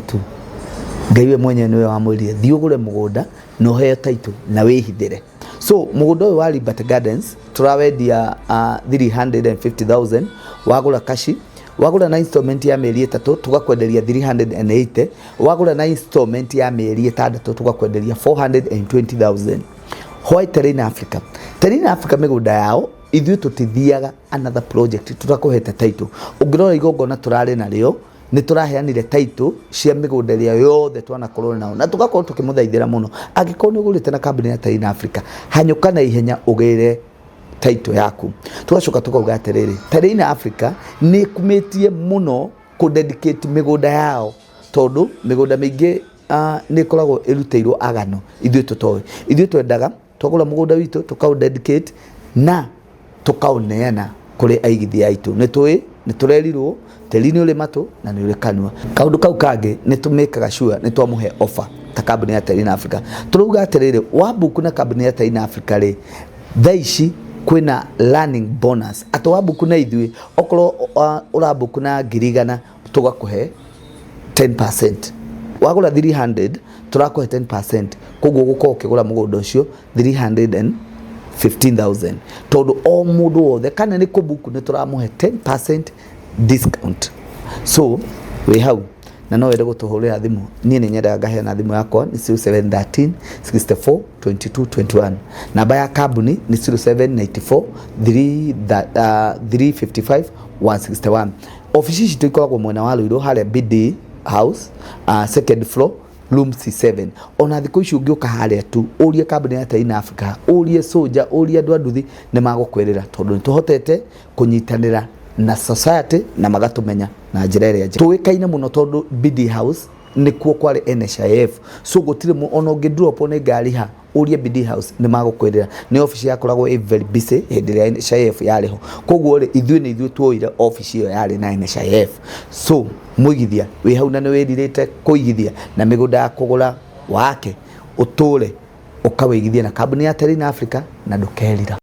ngaiwe mwenye niwe wamwiriye thiugure mugunda no heo title na wihithire. So mugunda uyu wa Liberty Gardens turawendia 350,000 wagura kashi, wagura na installment ya mieri 3 tugakwenderia 380, wagura na installment ya mieri 6 tugakwenderia 420,000. Why in Africa? In Africa migunda yao ithuĩ tutithiaga another project tutakuhete title. Ungirora igongona turari nario ni turaheanire title cia migunda ria yothe twanakorwo nao, na tugakorwo tukimuthaithira muno. Angikorwo ni ugurite na company ya in Africa, hanyuka na ihenya ugire title yaku. Tugacoka tukauga atiriri in Africa ni kumetie muno ku dedicate migunda yao, tondu migunda mingi ni koragwo iruteirwo agano ithuĩ tutoe. Ithuĩ twendaga twagura mugunda witu tukau dedicate na tukauneana kuri aigithia aitu. Ni turerirwo teri-ini uri Matu na ni uri Kanua. Kaundu kau kangi ni tumekaga sure ni twamuhe offer ta company ya in Africa. Turuga atiriri wabuku na company ya in Africa ri thaici kwina learning bonus. Ato wabuku na ithuĩ okorwo urabuku na 100,000 tugakuhe 10%. Wagura 300 turakuhe 10%, koguo gukorwo ukigura mugunda ucio 315,000 tondu o mundu wothe kana ni kubuku ni turamuhe 10% discount. So we hau na no wende gutuhurira thimu, nie ni nyenda ngaheana thimu yakwa ni 0713 64 22 21. Namba ya kambuni ni 0794 355 161. Ofisi citu ikoragwo mwena wa Ruiru haria BD House, second floor, room C7. Ona thiku ici ungiuka haria tu urie kambuni ya Taina Africa, urie soja, urie andu anduthi ni magukwerera tondu ni tuhotete kunyitanira na society na magatumenya na njira iria njega. Tuikaine muno tondu BD House ni kuo kwari NHIF, so gutire mu ona ungi drop one ngari ha urie BD House ni magukwerera. Ni office yakoragwo very busy hindi ya NHIF yariho, koguo ri ithuĩ tuoire office iyo yari na NHIF. So muigithia wi hau na ni wiririte kuigithia na migunda ya kugura wake uture ukaweigithia na kambuni ya Taina Africa na ndukerira.